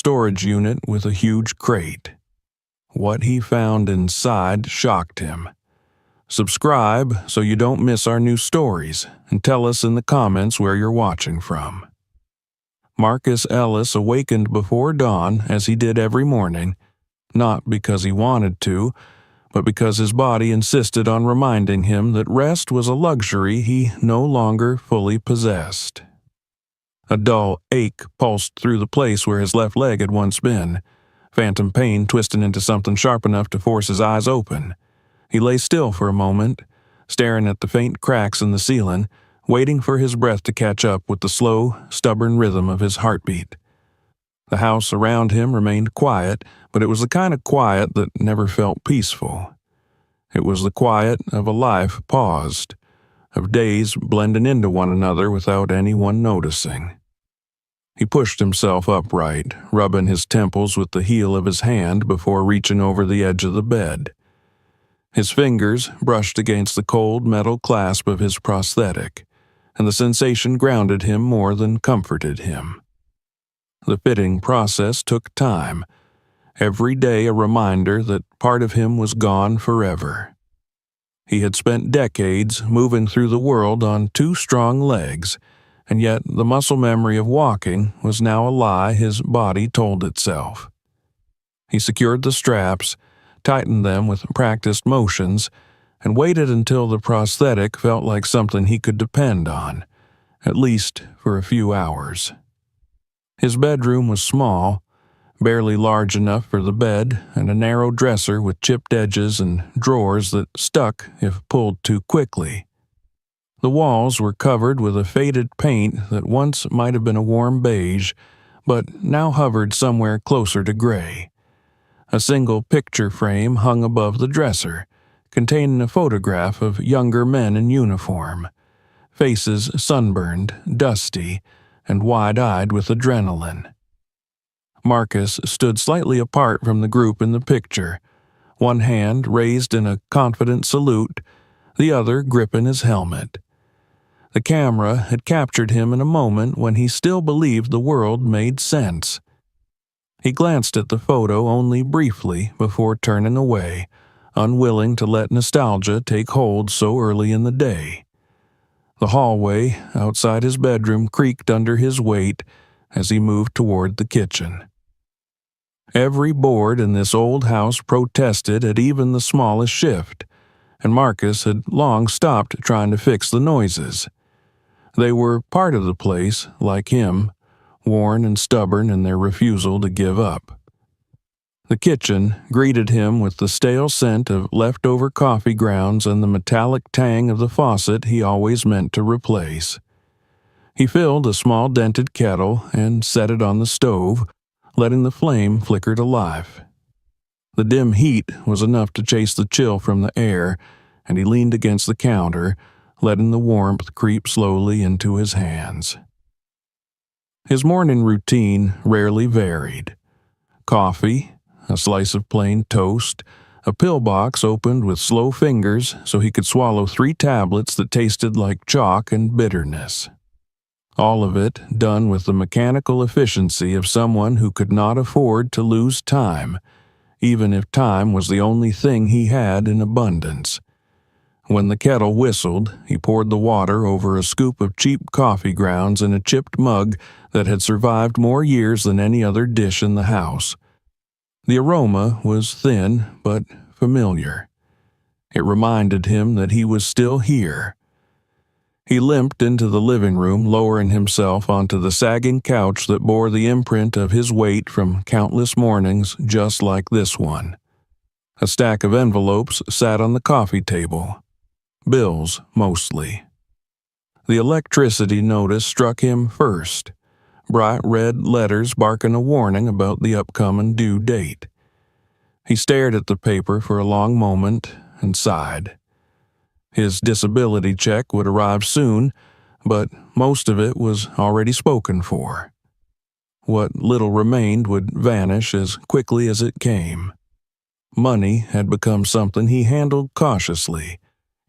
storage unit with a huge crate. What he found inside shocked him. Subscribe so you don't miss our new stories, and tell us in the comments where you're watching from. Marcus Ellis awakened before dawn, as he did every morning, not because he wanted to, but because his body insisted on reminding him that rest was a luxury he no longer fully possessed. A dull ache pulsed through the place where his left leg had once been, phantom pain twisting into something sharp enough to force his eyes open. He lay still for a moment, staring at the faint cracks in the ceiling, waiting for his breath to catch up with the slow, stubborn rhythm of his heartbeat. The house around him remained quiet, but it was the kind of quiet that never felt peaceful. It was the quiet of a life paused, of days blending into one another without anyone noticing. He pushed himself upright, rubbing his temples with the heel of his hand before reaching over the edge of the bed. His fingers brushed against the cold metal clasp of his prosthetic, and the sensation grounded him more than comforted him. The fitting process took time, every day a reminder that part of him was gone forever. He had spent decades moving through the world on two strong legs, and yet the muscle memory of walking was now a lie his body told itself. He secured the straps, tightened them with practiced motions, and waited until the prosthetic felt like something he could depend on, at least for a few hours. His bedroom was small, barely large enough for the bed, and a narrow dresser with chipped edges and drawers that stuck if pulled too quickly. The walls were covered with a faded paint that once might have been a warm beige, but now hovered somewhere closer to gray. A single picture frame hung above the dresser, containing a photograph of younger men in uniform, faces sunburned, dusty, and wide-eyed with adrenaline. Marcus stood slightly apart from the group in the picture, one hand raised in a confident salute, the other gripping his helmet. The camera had captured him in a moment when he still believed the world made sense. He glanced at the photo only briefly before turning away, unwilling to let nostalgia take hold so early in the day. The hallway outside his bedroom creaked under his weight as he moved toward the kitchen. Every board in this old house protested at even the smallest shift, and Marcus had long stopped trying to fix the noises. They were part of the place, like him, worn and stubborn in their refusal to give up. The kitchen greeted him with the stale scent of leftover coffee grounds and the metallic tang of the faucet he always meant to replace. He filled a small dented kettle and set it on the stove, letting the flame flicker to life. The dim heat was enough to chase the chill from the air, and he leaned against the counter, letting the warmth creep slowly into his hands. His morning routine rarely varied. Coffee, a slice of plain toast, a pillbox opened with slow fingers so he could swallow 3 tablets that tasted like chalk and bitterness. All of it done with the mechanical efficiency of someone who could not afford to lose time, even if time was the only thing he had in abundance. When the kettle whistled, he poured the water over a scoop of cheap coffee grounds in a chipped mug that had survived more years than any other dish in the house. The aroma was thin but familiar. It reminded him that he was still here. He limped into the living room, lowering himself onto the sagging couch that bore the imprint of his weight from countless mornings just like this one. A stack of envelopes sat on the coffee table. Bills, mostly. The electricity notice struck him first, bright red letters barking a warning about the upcoming due date. He stared at the paper for a long moment and sighed. His disability check would arrive soon, but most of it was already spoken for. What little remained would vanish as quickly as it came. Money had become something he handled cautiously,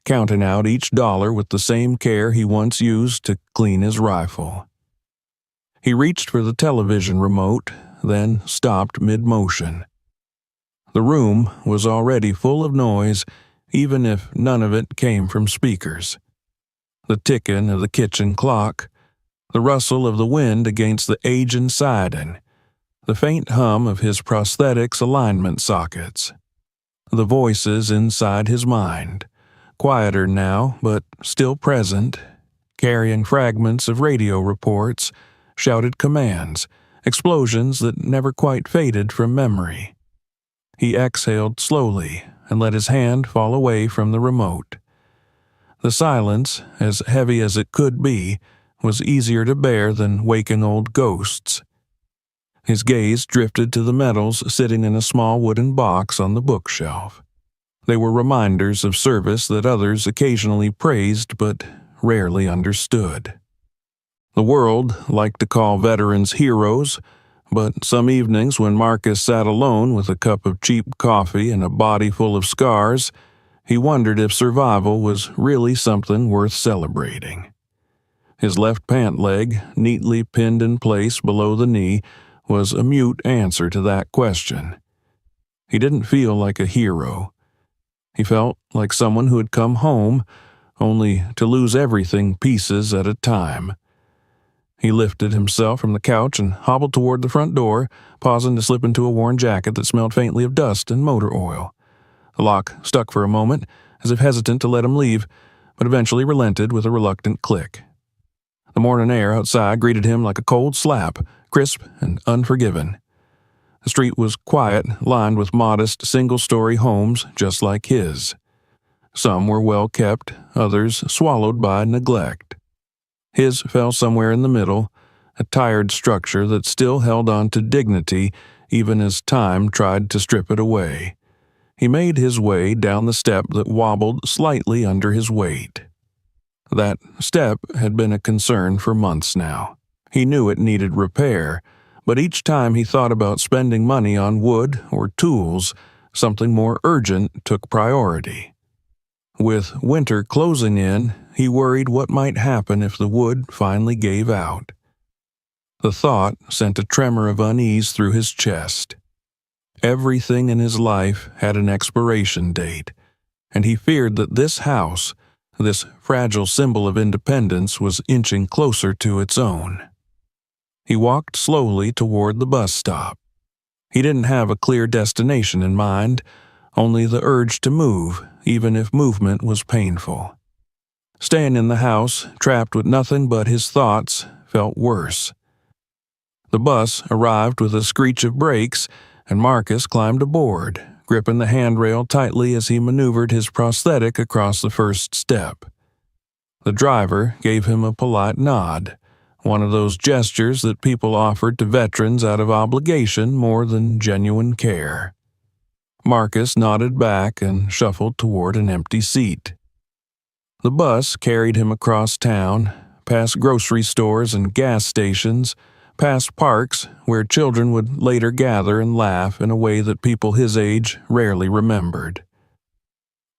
counting out each dollar with the same care he once used to clean his rifle. He reached for the television remote, then stopped mid-motion. The room was already full of noise, even if none of it came from speakers. The ticking of the kitchen clock, the rustle of the wind against the aging siding, the faint hum of his prosthetics' alignment sockets, the voices inside his mind, quieter now but still present, carrying fragments of radio reports, shouted commands, explosions that never quite faded from memory. He exhaled slowly and let his hand fall away from the remote. The silence, as heavy as it could be, was easier to bear than waking old ghosts. His gaze drifted to the medals sitting in a small wooden box on the bookshelf. They were reminders of service that others occasionally praised but rarely understood. The world liked to call veterans heroes, but some evenings when Marcus sat alone with a cup of cheap coffee and a body full of scars, he wondered if survival was really something worth celebrating. His left pant leg, neatly pinned in place below the knee, was a mute answer to that question. He didn't feel like a hero. He felt like someone who had come home, only to lose everything pieces at a time. He lifted himself from the couch and hobbled toward the front door, pausing to slip into a worn jacket that smelled faintly of dust and motor oil. The lock stuck for a moment, as if hesitant to let him leave, but eventually relented with a reluctant click. The morning air outside greeted him like a cold slap, crisp and unforgiving. The street was quiet, lined with modest single-story homes just like his. Some were well-kept, others swallowed by neglect. His fell somewhere in the middle, a tired structure that still held on to dignity even as time tried to strip it away. He made his way down the step that wobbled slightly under his weight. That step had been a concern for months now. He knew it needed repair, but each time he thought about spending money on wood or tools, something more urgent took priority. With winter closing in, he worried what might happen if the wood finally gave out. The thought sent a tremor of unease through his chest. Everything in his life had an expiration date, and he feared that this house, this fragile symbol of independence, was inching closer to its own. He walked slowly toward the bus stop. He didn't have a clear destination in mind, only the urge to move, even if movement was painful. Staying in the house, trapped with nothing but his thoughts, felt worse. The bus arrived with a screech of brakes, and Marcus climbed aboard, gripping the handrail tightly as he maneuvered his prosthetic across the first step. The driver gave him a polite nod, one of those gestures that people offered to veterans out of obligation more than genuine care. Marcus nodded back and shuffled toward an empty seat. The bus carried him across town, past grocery stores and gas stations, past parks where children would later gather and laugh in a way that people his age rarely remembered.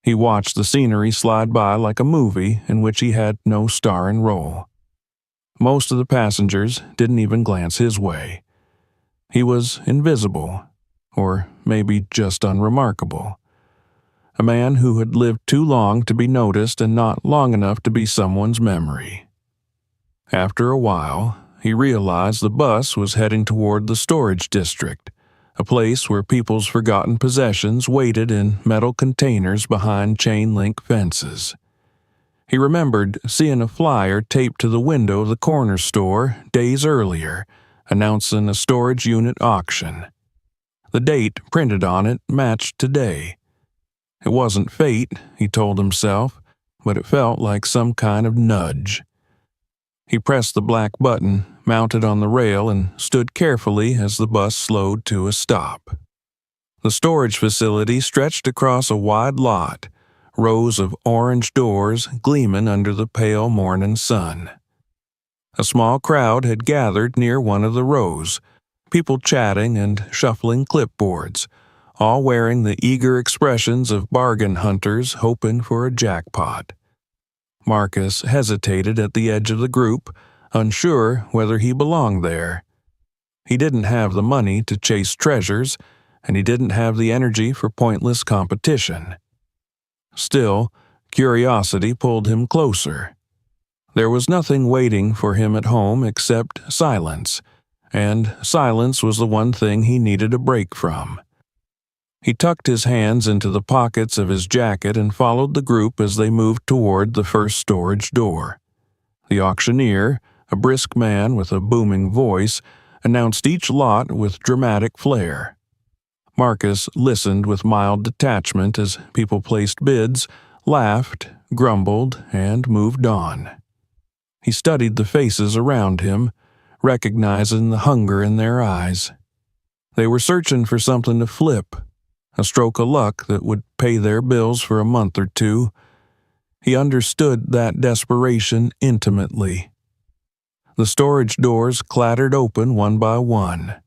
He watched the scenery slide by like a movie in which he had no starring role. Most of the passengers didn't even glance his way. He was invisible, or maybe just unremarkable. A man who had lived too long to be noticed and not long enough to be someone's memory. After a while, he realized the bus was heading toward the storage district, a place where people's forgotten possessions waited in metal containers behind chain-link fences. He remembered seeing a flyer taped to the window of the corner store days earlier, announcing a storage unit auction. The date printed on it matched today. It wasn't fate, he told himself, but it felt like some kind of nudge. He pressed the black button mounted on the rail and stood carefully as the bus slowed to a stop. The storage facility stretched across a wide lot, rows of orange doors gleaming under the pale morning sun. A small crowd had gathered near one of the rows, people chatting and shuffling clipboards, all wearing the eager expressions of bargain hunters hoping for a jackpot. Marcus hesitated at the edge of the group, unsure whether he belonged there. He didn't have the money to chase treasures, and he didn't have the energy for pointless competition. Still, curiosity pulled him closer. There was nothing waiting for him at home except silence, and silence was the one thing he needed a break from. He tucked his hands into the pockets of his jacket and followed the group as they moved toward the first storage door. The auctioneer, a brisk man with a booming voice, announced each lot with dramatic flair. Marcus listened with mild detachment as people placed bids, laughed, grumbled, and moved on. He studied the faces around him, recognizing the hunger in their eyes. They were searching for something to flip, a stroke of luck that would pay their bills for a month or two. He understood that desperation intimately. The storage doors clattered open one by one.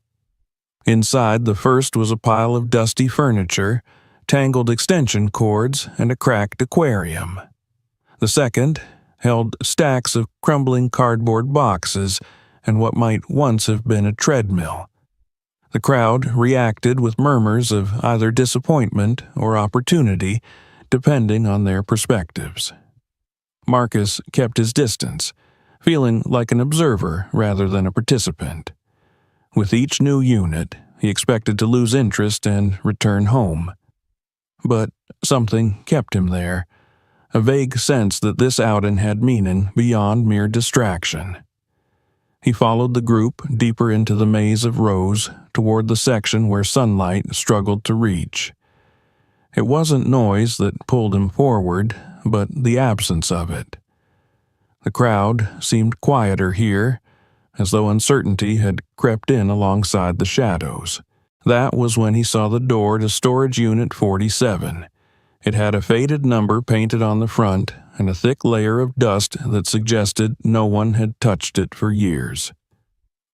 Inside the first was a pile of dusty furniture, tangled extension cords, and a cracked aquarium. The second held stacks of crumbling cardboard boxes and what might once have been a treadmill. The crowd reacted with murmurs of either disappointment or opportunity, depending on their perspectives. Marcus kept his distance, feeling like an observer rather than a participant. With each new unit, he expected to lose interest and return home. But something kept him there, a vague sense that this outing had meaning beyond mere distraction. He followed the group deeper into the maze of rows toward the section where sunlight struggled to reach. It wasn't noise that pulled him forward, but the absence of it. The crowd seemed quieter here, as though uncertainty had crept in alongside the shadows. That was when he saw the door to Storage Unit 47. It had a faded number painted on the front and a thick layer of dust that suggested no one had touched it for years.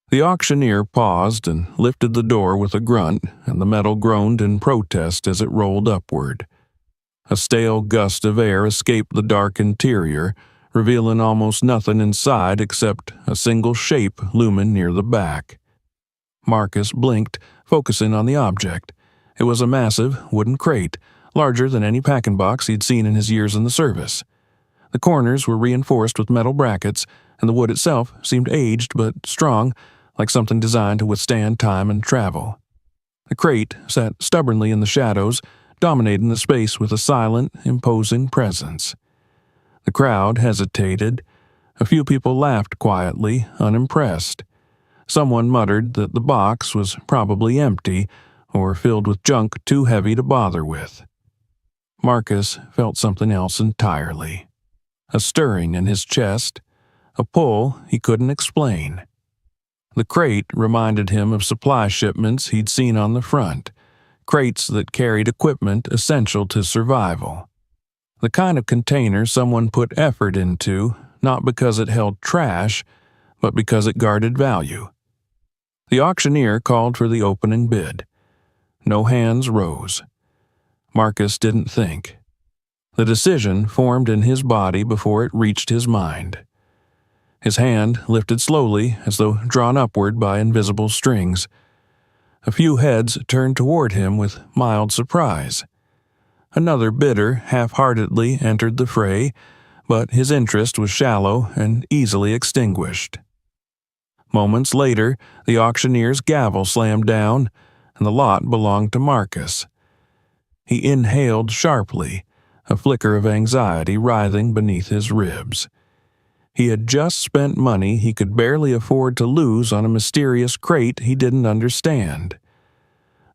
The auctioneer paused and lifted the door with a grunt, and the metal groaned in protest as it rolled upward. A stale gust of air escaped the dark interior, revealing almost nothing inside except a single shape looming near the back. Marcus blinked, focusing on the object. It was a massive wooden crate, larger than any packing box he'd seen in his years in the service. The corners were reinforced with metal brackets, and the wood itself seemed aged but strong, like something designed to withstand time and travel. The crate sat stubbornly in the shadows, dominating the space with a silent, imposing presence. The crowd hesitated. A few people laughed quietly, unimpressed. Someone muttered that the box was probably empty or filled with junk too heavy to bother with. Marcus felt something else entirely. A stirring in his chest, a pull he couldn't explain. The crate reminded him of supply shipments he'd seen on the front, crates that carried equipment essential to survival. The kind of container someone put effort into, not because it held trash, but because it guarded value. The auctioneer called for the opening bid. No hands rose. Marcus didn't think. The decision formed in his body before it reached his mind. His hand lifted slowly, as though drawn upward by invisible strings. A few heads turned toward him with mild surprise. Another bidder half-heartedly entered the fray, but his interest was shallow and easily extinguished. Moments later, the auctioneer's gavel slammed down, and the lot belonged to Marcus. He inhaled sharply, a flicker of anxiety writhing beneath his ribs. He had just spent money he could barely afford to lose on a mysterious crate he didn't understand.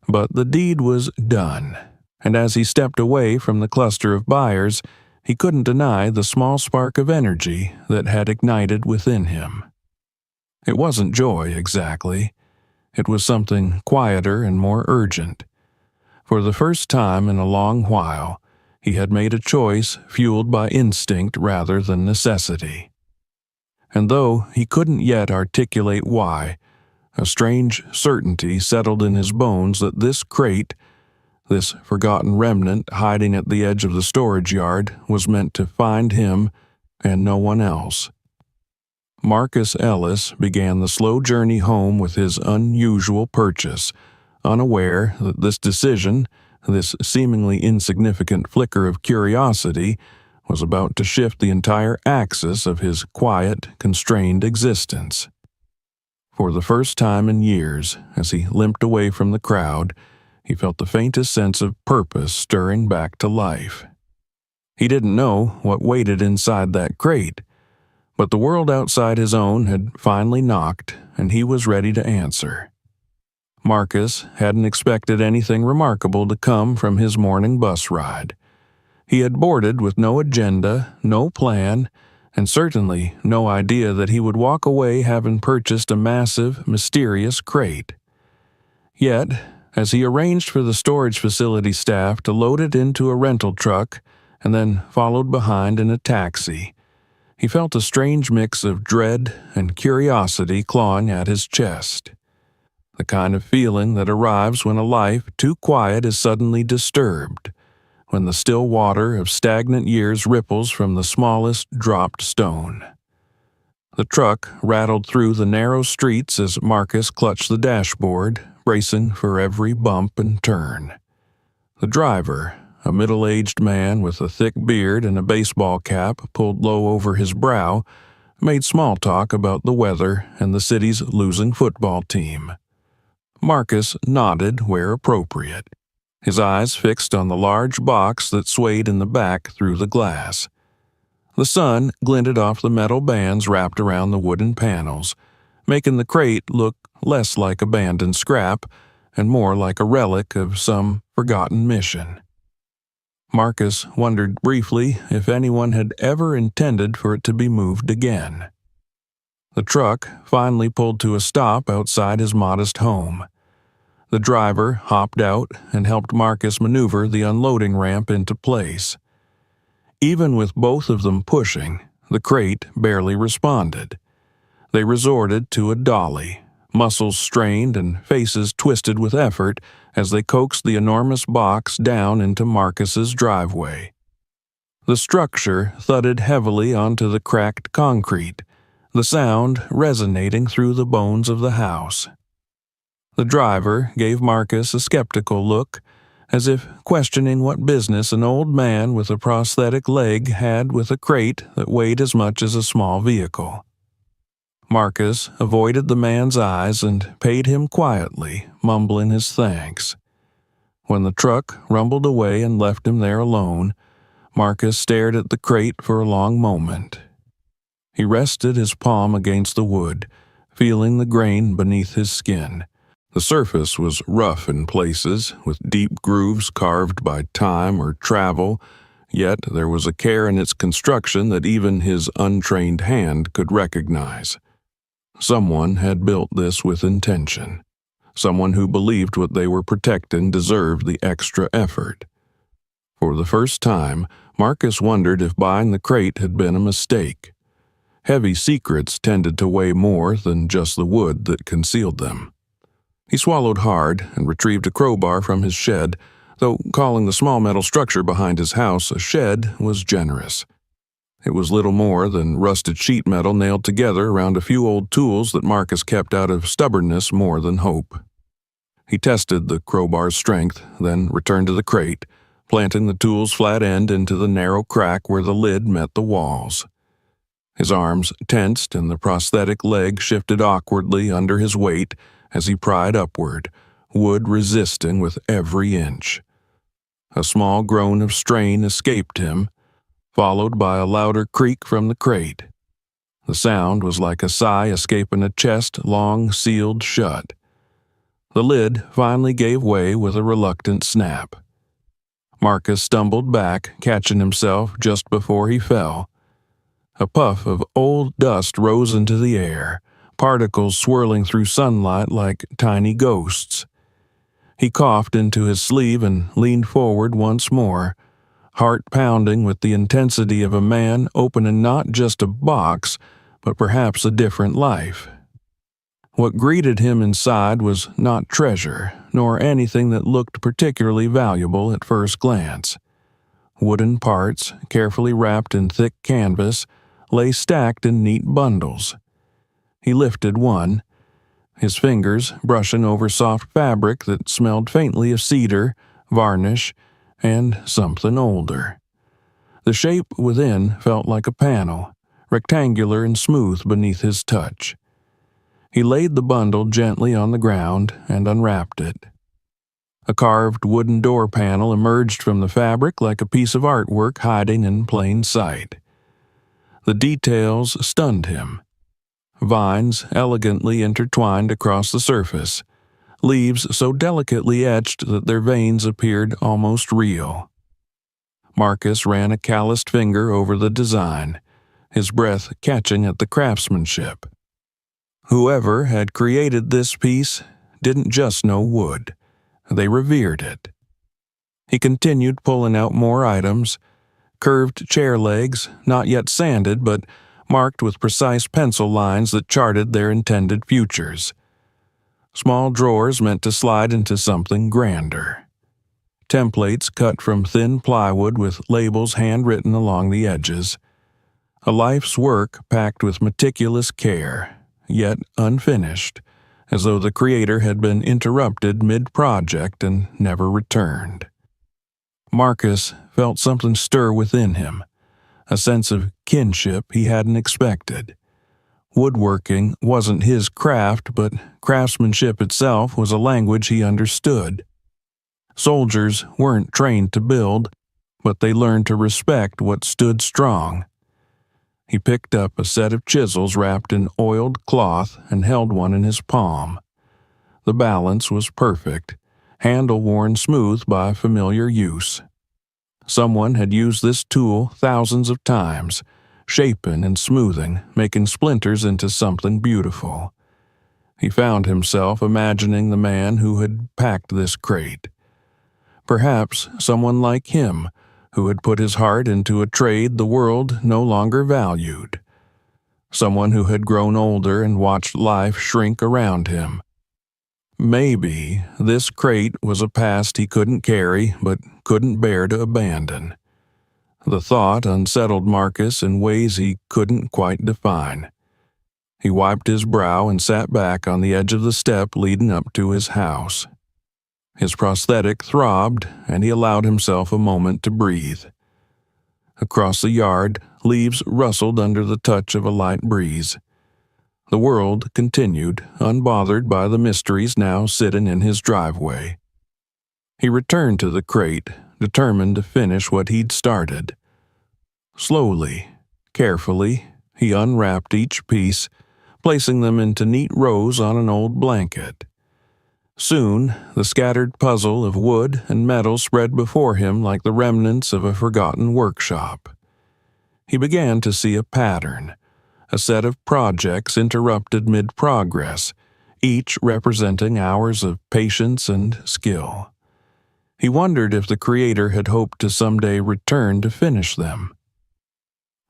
But the deed was done, and as he stepped away from the cluster of buyers, he couldn't deny the small spark of energy that had ignited within him. It wasn't joy, exactly. It was something quieter and more urgent. For the first time in a long while, he had made a choice fueled by instinct rather than necessity. And though he couldn't yet articulate why, a strange certainty settled in his bones that this crate, this forgotten remnant hiding at the edge of the storage yard, was meant to find him and no one else. Marcus Ellis began the slow journey home with his unusual purchase, unaware that this decision, this seemingly insignificant flicker of curiosity, was about to shift the entire axis of his quiet, constrained existence. For the first time in years, as he limped away from the crowd, he felt the faintest sense of purpose stirring back to life. He didn't know what waited inside that crate, but the world outside his own had finally knocked, and he was ready to answer. Marcus hadn't expected anything remarkable to come from his morning bus ride. He had boarded with no agenda, no plan, and certainly no idea that he would walk away having purchased a massive, mysterious crate. Yet, as he arranged for the storage facility staff to load it into a rental truck and then followed behind in a taxi, he felt a strange mix of dread and curiosity clawing at his chest. The kind of feeling that arrives when a life too quiet is suddenly disturbed, when the still water of stagnant years ripples from the smallest dropped stone. The truck rattled through the narrow streets as Marcus clutched the dashboard, bracing for every bump and turn. The driver, a middle-aged man with a thick beard and a baseball cap pulled low over his brow, made small talk about the weather and the city's losing football team. Marcus nodded where appropriate, his eyes fixed on the large box that swayed in the back through the glass. The sun glinted off the metal bands wrapped around the wooden panels, making the crate look less like abandoned scrap and more like a relic of some forgotten mission. Marcus wondered briefly if anyone had ever intended for it to be moved again. The truck finally pulled to a stop outside his modest home. The driver hopped out and helped Marcus maneuver the unloading ramp into place. Even with both of them pushing, the crate barely responded. They resorted to a dolly, muscles strained and faces twisted with effort as they coaxed the enormous box down into Marcus's driveway. The structure thudded heavily onto the cracked concrete, the sound resonating through the bones of the house. The driver gave Marcus a skeptical look, as if questioning what business an old man with a prosthetic leg had with a crate that weighed as much as a small vehicle. Marcus avoided the man's eyes and paid him quietly, mumbling his thanks. When the truck rumbled away and left him there alone, Marcus stared at the crate for a long moment. He rested his palm against the wood, feeling the grain beneath his skin. The surface was rough in places, with deep grooves carved by time or travel, yet there was a care in its construction that even his untrained hand could recognize. Someone had built this with intention. Someone who believed what they were protecting deserved the extra effort. For the first time, Marcus wondered if buying the crate had been a mistake. Heavy secrets tended to weigh more than just the wood that concealed them. He swallowed hard and retrieved a crowbar from his shed, though calling the small metal structure behind his house a shed was generous. It was little more than rusted sheet metal nailed together around a few old tools that Marcus kept out of stubbornness more than hope. He tested the crowbar's strength, then returned to the crate, planting the tool's flat end into the narrow crack where the lid met the walls. His arms tensed and the prosthetic leg shifted awkwardly under his weight as he pried upward, wood resisting with every inch. A small groan of strain escaped him, followed by a louder creak from the crate. The sound was like a sigh escaping a chest long sealed shut. The lid finally gave way with a reluctant snap. Marcus stumbled back, catching himself just before he fell. A puff of old dust rose into the air, particles swirling through sunlight like tiny ghosts. He coughed into his sleeve and leaned forward once more, heart pounding with the intensity of a man opening not just a box, but perhaps a different life. What greeted him inside was not treasure, nor anything that looked particularly valuable at first glance. Wooden parts, carefully wrapped in thick canvas, lay stacked in neat bundles. He lifted one, his fingers brushing over soft fabric that smelled faintly of cedar, varnish, and something older. The shape within felt like a panel, rectangular and smooth beneath his touch. He laid the bundle gently on the ground and unwrapped it. A carved wooden door panel emerged from the fabric like a piece of artwork hiding in plain sight. The details stunned him. Vines elegantly intertwined across the surface, leaves so delicately etched that their veins appeared almost real. Marcus ran a calloused finger over the design, his breath catching at the craftsmanship. Whoever had created this piece didn't just know wood, they revered it. He continued pulling out more items, curved chair legs, not yet sanded but marked with precise pencil lines that charted their intended futures. Small drawers meant to slide into something grander. Templates cut from thin plywood with labels handwritten along the edges. A life's work packed with meticulous care, yet unfinished, as though the creator had been interrupted mid-project and never returned. Marcus felt something stir within him, a sense of kinship he hadn't expected. Woodworking wasn't his craft, but craftsmanship itself was a language he understood. Soldiers weren't trained to build, but they learned to respect what stood strong. He picked up a set of chisels wrapped in oiled cloth and held one in his palm. The balance was perfect, handle worn smooth by familiar use. Someone had used this tool thousands of times, shaping and smoothing, making splinters into something beautiful. He found himself imagining the man who had packed this crate. Perhaps someone like him, who had put his heart into a trade the world no longer valued. Someone who had grown older and watched life shrink around him. Maybe this crate was a past he couldn't carry but couldn't bear to abandon. The thought unsettled Marcus in ways he couldn't quite define. He wiped his brow and sat back on the edge of the step leading up to his house. His prosthetic throbbed, and he allowed himself a moment to breathe. Across the yard, leaves rustled under the touch of a light breeze. The world continued, unbothered by the mysteries now sitting in his driveway. He returned to the crate, determined to finish what he'd started. Slowly, carefully, he unwrapped each piece, placing them into neat rows on an old blanket. Soon, the scattered puzzle of wood and metal spread before him like the remnants of a forgotten workshop. He began to see a pattern, a set of projects interrupted mid-progress, each representing hours of patience and skill. He wondered if the creator had hoped to someday return to finish them.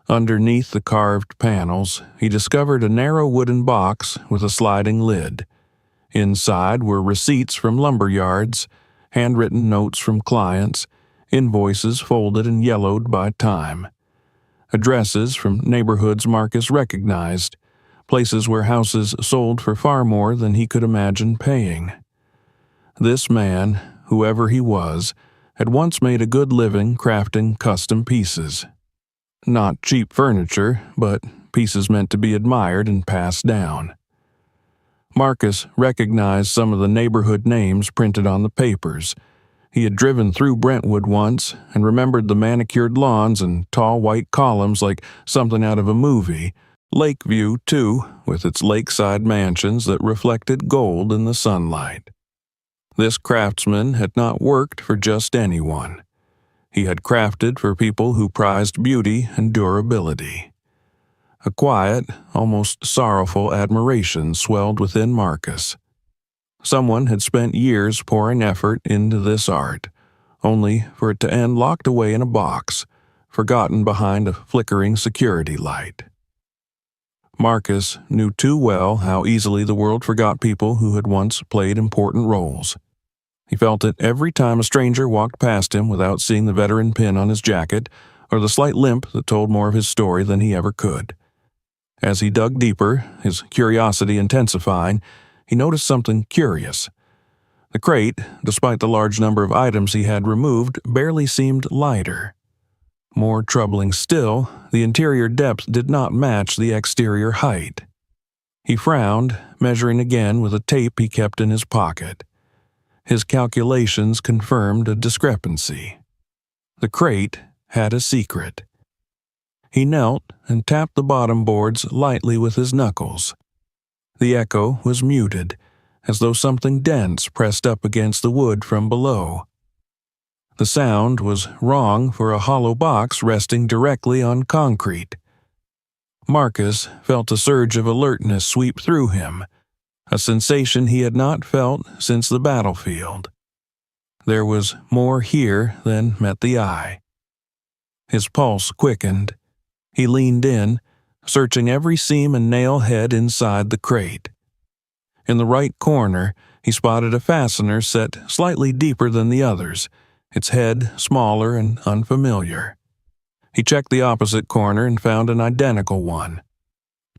Underneath the carved panels, he discovered a narrow wooden box with a sliding lid. Inside were receipts from lumber yards, handwritten notes from clients, invoices folded and yellowed by time. Addresses from neighborhoods Marcus recognized, places where houses sold for far more than he could imagine paying. This man, whoever he was, had once made a good living crafting custom pieces. Not cheap furniture, but pieces meant to be admired and passed down. Marcus recognized some of the neighborhood names printed on the papers. He had driven through Brentwood once and remembered the manicured lawns and tall white columns like something out of a movie. Lakeview, too, with its lakeside mansions that reflected gold in the sunlight. This craftsman had not worked for just anyone. He had crafted for people who prized beauty and durability. A quiet, almost sorrowful admiration swelled within Marcus. Someone had spent years pouring effort into this art, only for it to end locked away in a box, forgotten behind a flickering security light. Marcus knew too well how easily the world forgot people who had once played important roles. He felt it every time a stranger walked past him without seeing the veteran pin on his jacket or the slight limp that told more of his story than he ever could. As he dug deeper, his curiosity intensifying, he noticed something curious. The crate, despite the large number of items he had removed, barely seemed lighter. More troubling still, the interior depth did not match the exterior height. He frowned, measuring again with a tape he kept in his pocket. His calculations confirmed a discrepancy. The crate had a secret. He knelt and tapped the bottom boards lightly with his knuckles. The echo was muted, as though something dense pressed up against the wood from below. The sound was wrong for a hollow box resting directly on concrete. Marcus felt a surge of alertness sweep through him, a sensation he had not felt since the battlefield. There was more here than met the eye. His pulse quickened. He leaned in, searching every seam and nail head inside the crate. In the right corner, he spotted a fastener set slightly deeper than the others, its head smaller and unfamiliar. He checked the opposite corner and found an identical one.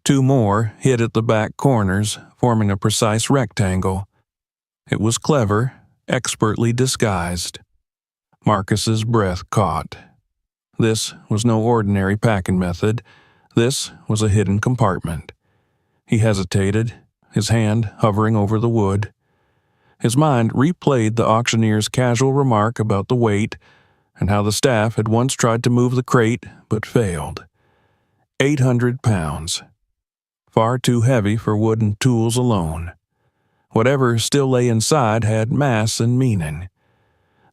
Two more hid at the back corners, forming a precise rectangle. It was clever, expertly disguised. Marcus's breath caught. This was no ordinary packing method. This was a hidden compartment. He hesitated, his hand hovering over the wood. His mind replayed the auctioneer's casual remark about the weight and how the staff had once tried to move the crate but failed. 800 pounds. Far too heavy for wooden tools alone. Whatever still lay inside had mass and meaning.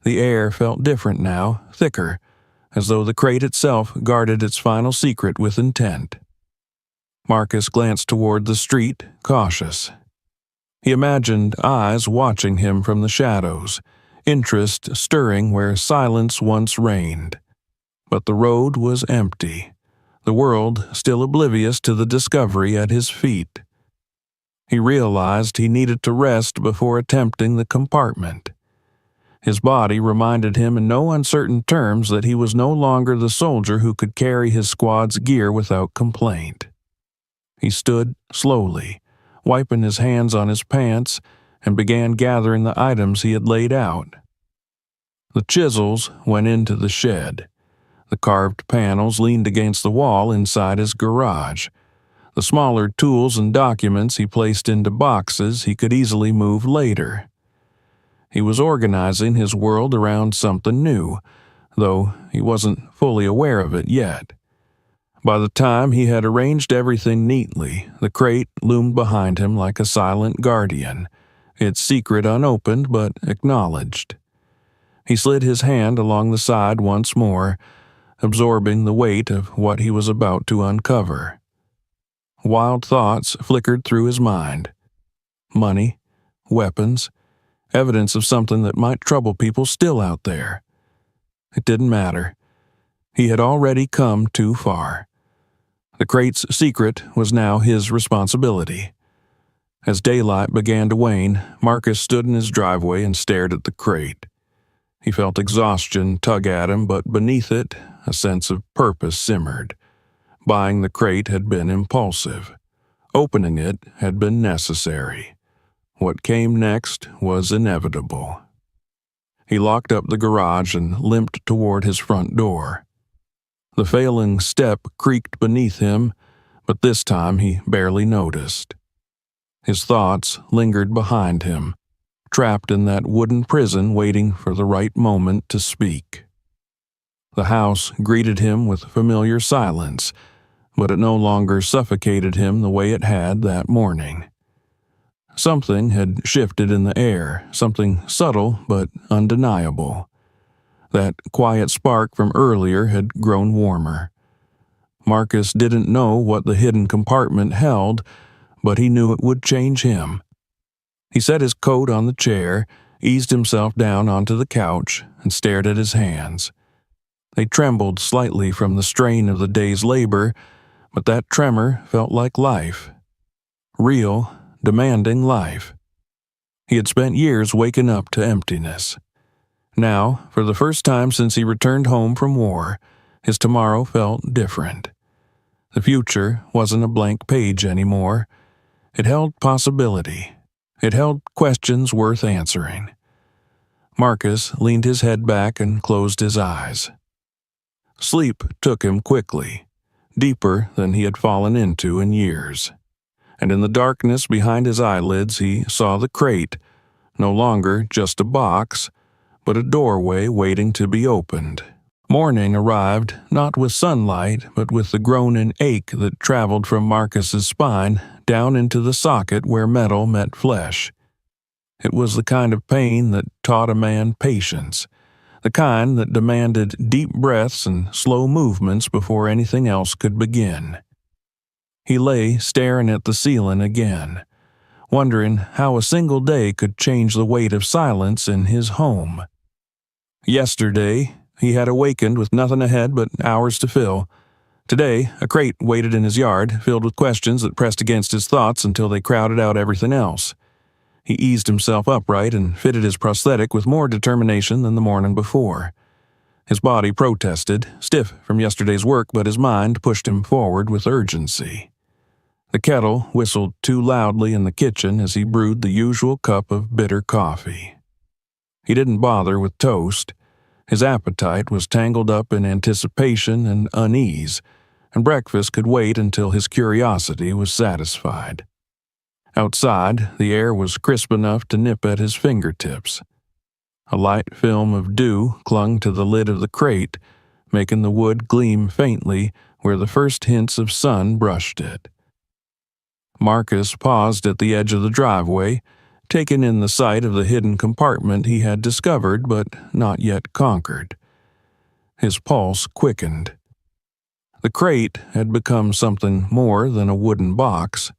The air felt different now, thicker, as though the crate itself guarded its final secret with intent. Marcus glanced toward the street, cautious. He imagined eyes watching him from the shadows, interest stirring where silence once reigned. But the road was empty, the world still oblivious to the discovery at his feet. He realized he needed to rest before attempting the compartment. His body reminded him in no uncertain terms that he was no longer the soldier who could carry his squad's gear without complaint. He stood slowly, wiping his hands on his pants, and began gathering the items he had laid out. The chisels went into the shed. The carved panels leaned against the wall inside his garage. The smaller tools and documents he placed into boxes he could easily move later. He was organizing his world around something new, though he wasn't fully aware of it yet. By the time he had arranged everything neatly, the crate loomed behind him like a silent guardian, its secret unopened but acknowledged. He slid his hand along the side once more, absorbing the weight of what he was about to uncover. Wild thoughts flickered through his mind. Money, weapons, evidence of something that might trouble people still out there. It didn't matter. He had already come too far. The crate's secret was now his responsibility. As daylight began to wane, Marcus stood in his driveway and stared at the crate. He felt exhaustion tug at him, but beneath it, a sense of purpose simmered. Buying the crate had been impulsive. Opening it had been necessary. What came next was inevitable. He locked up the garage and limped toward his front door. The failing step creaked beneath him, but this time he barely noticed. His thoughts lingered behind him, trapped in that wooden prison waiting for the right moment to speak. The house greeted him with familiar silence, but it no longer suffocated him the way it had that morning. Something had shifted in the air, something subtle but undeniable. That quiet spark from earlier had grown warmer. Marcus didn't know what the hidden compartment held, but he knew it would change him. He set his coat on the chair, eased himself down onto the couch, and stared at his hands. They trembled slightly from the strain of the day's labor, but that tremor felt like life. Real, demanding life. He had spent years waking up to emptiness. Now, for the first time since he returned home from war, his tomorrow felt different. The future wasn't a blank page anymore. It held possibility. It held questions worth answering. Marcus leaned his head back and closed his eyes. Sleep took him quickly, deeper than he had fallen into in years. And in the darkness behind his eyelids he saw the crate, no longer just a box, but a doorway waiting to be opened. Morning arrived, not with sunlight, but with the groaning ache that traveled from Marcus's spine down into the socket where metal met flesh. It was the kind of pain that taught a man patience, the kind that demanded deep breaths and slow movements before anything else could begin. He lay staring at the ceiling again, wondering how a single day could change the weight of silence in his home. Yesterday, he had awakened with nothing ahead but hours to fill. Today, a crate waited in his yard, filled with questions that pressed against his thoughts until they crowded out everything else. He eased himself upright and fitted his prosthetic with more determination than the morning before. His body protested, stiff from yesterday's work, but his mind pushed him forward with urgency. The kettle whistled too loudly in the kitchen as he brewed the usual cup of bitter coffee. He didn't bother with toast. His appetite was tangled up in anticipation and unease, and breakfast could wait until his curiosity was satisfied. Outside, the air was crisp enough to nip at his fingertips. A light film of dew clung to the lid of the crate, making the wood gleam faintly where the first hints of sun brushed it. Marcus paused at the edge of the driveway, taking in the sight of the hidden compartment he had discovered but not yet conquered. His pulse quickened. The crate had become something more than a wooden box.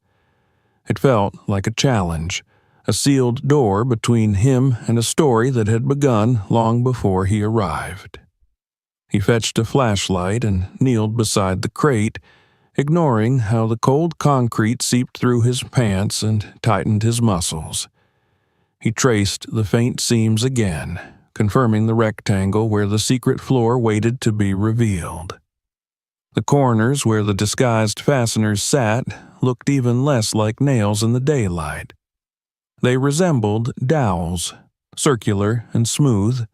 It felt like a challenge, a sealed door between him and a story that had begun long before he arrived. He fetched a flashlight and kneeled beside the crate, ignoring how the cold concrete seeped through his pants and tightened his muscles. He traced the faint seams again, confirming the rectangle where the secret floor waited to be revealed. The corners where the disguised fasteners sat looked even less like nails in the daylight. They resembled dowels, circular and smooth,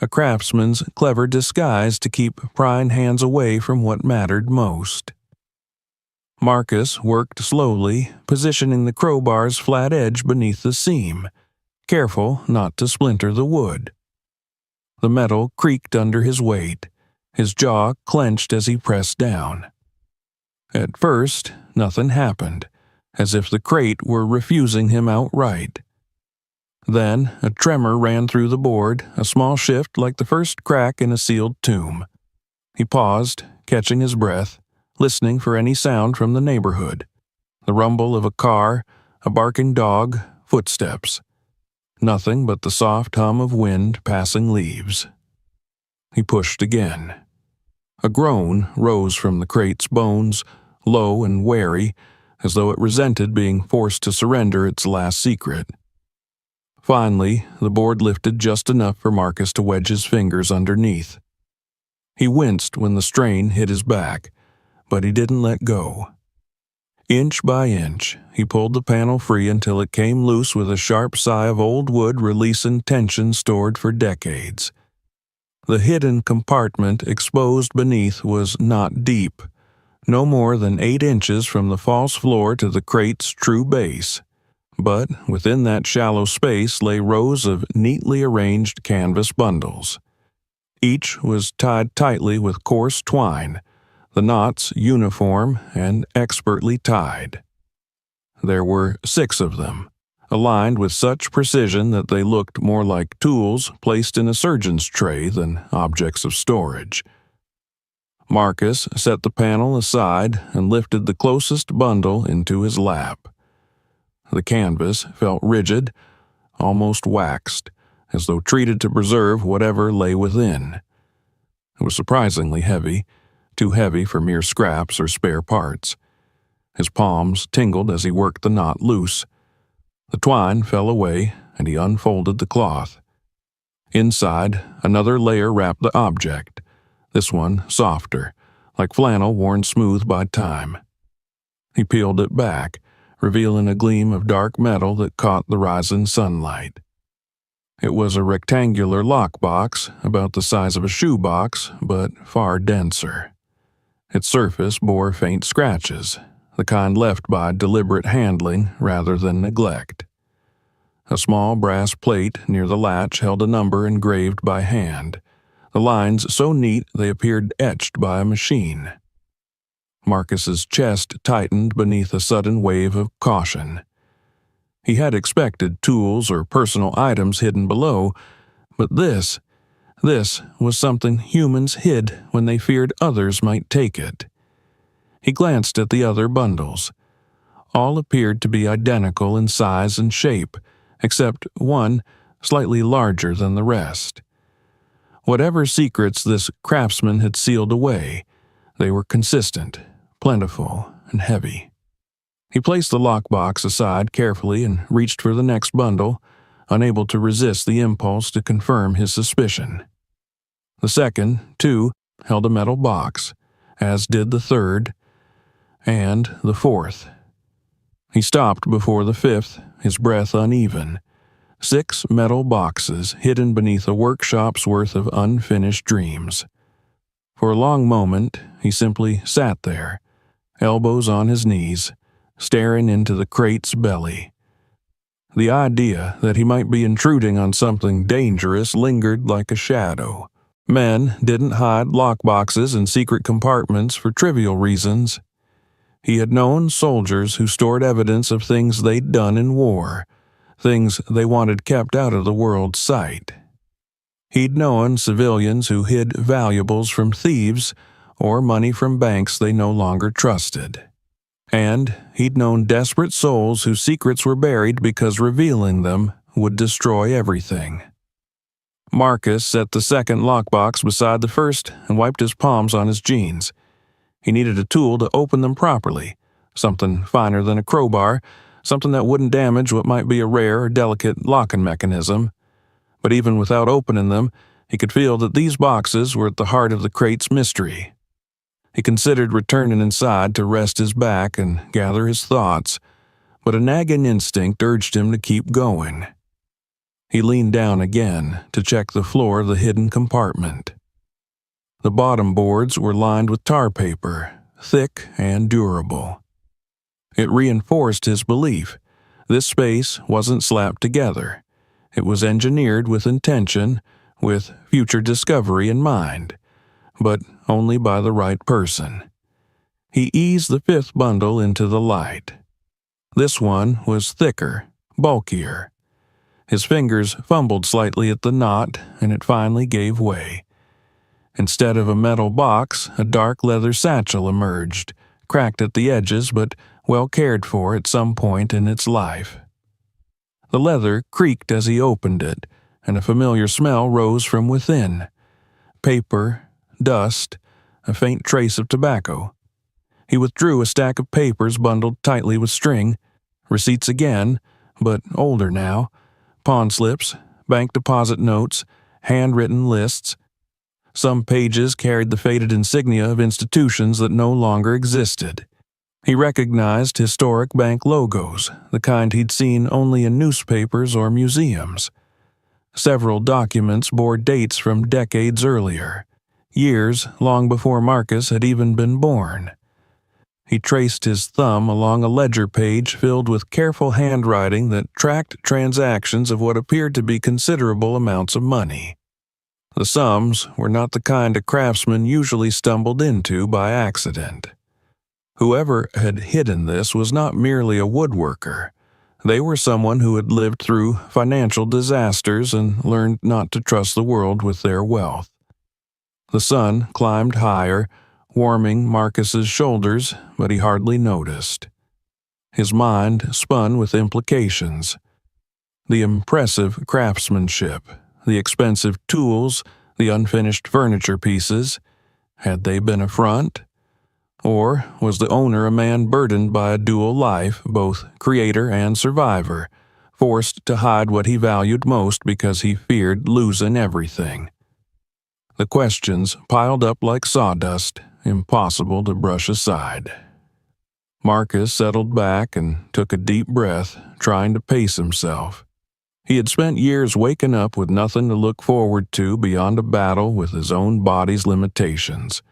a craftsman's clever disguise to keep prying hands away from what mattered most. Marcus worked slowly, positioning the crowbar's flat edge beneath the seam, careful not to splinter the wood. The metal creaked under his weight, his jaw clenched as he pressed down. At first, nothing happened, as if the crate were refusing him outright. Then, a tremor ran through the board, a small shift like the first crack in a sealed tomb. He paused, catching his breath, listening for any sound from the neighborhood. The rumble of a car, a barking dog, footsteps. Nothing but the soft hum of wind passing leaves. He pushed again. A groan rose from the crate's bones, low and wary, as though it resented being forced to surrender its last secret. Finally, the board lifted just enough for Marcus to wedge his fingers underneath. He winced when the strain hit his back, but he didn't let go. Inch by inch, he pulled the panel free until it came loose with a sharp sigh of old wood releasing tension stored for decades. The hidden compartment exposed beneath was not deep, no more than 8 inches from the false floor to the crate's true base. But within that shallow space lay rows of neatly arranged canvas bundles. Each was tied tightly with coarse twine, the knots uniform and expertly tied. There were 6 of them, aligned with such precision that they looked more like tools placed in a surgeon's tray than objects of storage. Marcus set the panel aside and lifted the closest bundle into his lap. The canvas felt rigid, almost waxed, as though treated to preserve whatever lay within. It was surprisingly heavy, too heavy for mere scraps or spare parts. His palms tingled as he worked the knot loose. The twine fell away, and he unfolded the cloth. Inside, another layer wrapped the object, this one softer, like flannel worn smooth by time. He peeled it back, revealing a gleam of dark metal that caught the rising sunlight. It was a rectangular lockbox, about the size of a shoebox, but far denser. Its surface bore faint scratches, the kind left by deliberate handling rather than neglect. A small brass plate near the latch held a number engraved by hand, the lines so neat they appeared etched by a machine. Marcus's chest tightened beneath a sudden wave of caution. He had expected tools or personal items hidden below, but this was something humans hid when they feared others might take it. He glanced at the other bundles. All appeared to be identical in size and shape, except one slightly larger than the rest. Whatever secrets this craftsman had sealed away, they were consistent, plentiful, and heavy. He placed the lockbox aside carefully and reached for the next bundle, unable to resist the impulse to confirm his suspicion. The second, too, held a metal box, as did the third, and the fourth. He stopped before the fifth, his breath uneven. 6 metal boxes hidden beneath a workshop's worth of unfinished dreams. For a long moment, he simply sat there, elbows on his knees, staring into the crate's belly. The idea that he might be intruding on something dangerous lingered like a shadow. Men didn't hide lockboxes in secret compartments for trivial reasons. He had known soldiers who stored evidence of things they'd done in war, things they wanted kept out of the world's sight. He'd known civilians who hid valuables from thieves or money from banks they no longer trusted. And he'd known desperate souls whose secrets were buried because revealing them would destroy everything. Marcus set the second lockbox beside the first and wiped his palms on his jeans. He needed a tool to open them properly, something finer than a crowbar, something that wouldn't damage what might be a rare or delicate locking mechanism. But even without opening them, he could feel that these boxes were at the heart of the crate's mystery. He considered returning inside to rest his back and gather his thoughts, but a nagging instinct urged him to keep going. He leaned down again to check the floor of the hidden compartment. The bottom boards were lined with tar paper, thick and durable. It reinforced his belief. This space wasn't slapped together. It was engineered with intention, with future discovery in mind, but only by the right person. He eased the fifth bundle into the light. This one was thicker, bulkier. His fingers fumbled slightly at the knot, and it finally gave way. Instead of a metal box, a dark leather satchel emerged, cracked at the edges but well cared for at some point in its life. The leather creaked as he opened it, and a familiar smell rose from within. Paper, dust, a faint trace of tobacco. He withdrew a stack of papers bundled tightly with string, receipts again, but older now, pawn slips, bank deposit notes, handwritten lists. Some pages carried the faded insignia of institutions that no longer existed. He recognized historic bank logos, the kind he'd seen only in newspapers or museums. Several documents bore dates from decades earlier, years long before Marcus had even been born. He traced his thumb along a ledger page filled with careful handwriting that tracked transactions of what appeared to be considerable amounts of money. The sums were not the kind a craftsman usually stumbled into by accident. Whoever had hidden this was not merely a woodworker. They were someone who had lived through financial disasters and learned not to trust the world with their wealth. The sun climbed higher, warming Marcus's shoulders, but he hardly noticed. His mind spun with implications. The impressive craftsmanship, the expensive tools, the unfinished furniture pieces, had they been a front? Or was the owner a man burdened by a dual life, both creator and survivor, forced to hide what he valued most because he feared losing everything? The questions piled up like sawdust, impossible to brush aside. Marcus settled back and took a deep breath, trying to pace himself. He had spent years waking up with nothing to look forward to beyond a battle with his own body's limitations.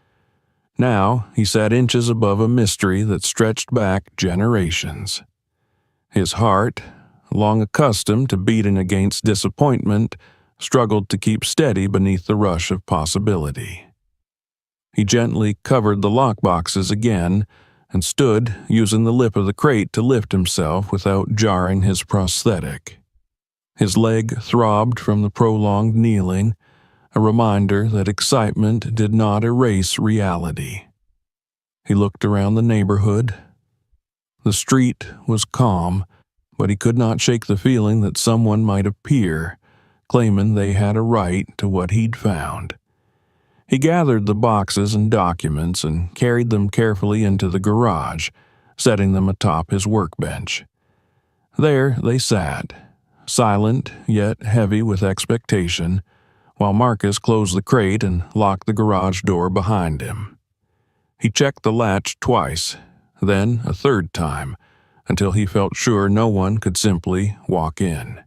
Now he sat inches above a mystery that stretched back generations. His heart, long accustomed to beating against disappointment, struggled to keep steady beneath the rush of possibility. He gently covered the lockboxes again and stood using the lip of the crate to lift himself without jarring his prosthetic. His leg throbbed from the prolonged kneeling, a reminder that excitement did not erase reality. He looked around the neighborhood. The street was calm, but he could not shake the feeling that someone might appear, claiming they had a right to what he'd found. He gathered the boxes and documents and carried them carefully into the garage, setting them atop his workbench. There they sat, silent yet heavy with expectation, while Marcus closed the crate and locked the garage door behind him. He checked the latch twice, then a third time, until he felt sure no one could simply walk in.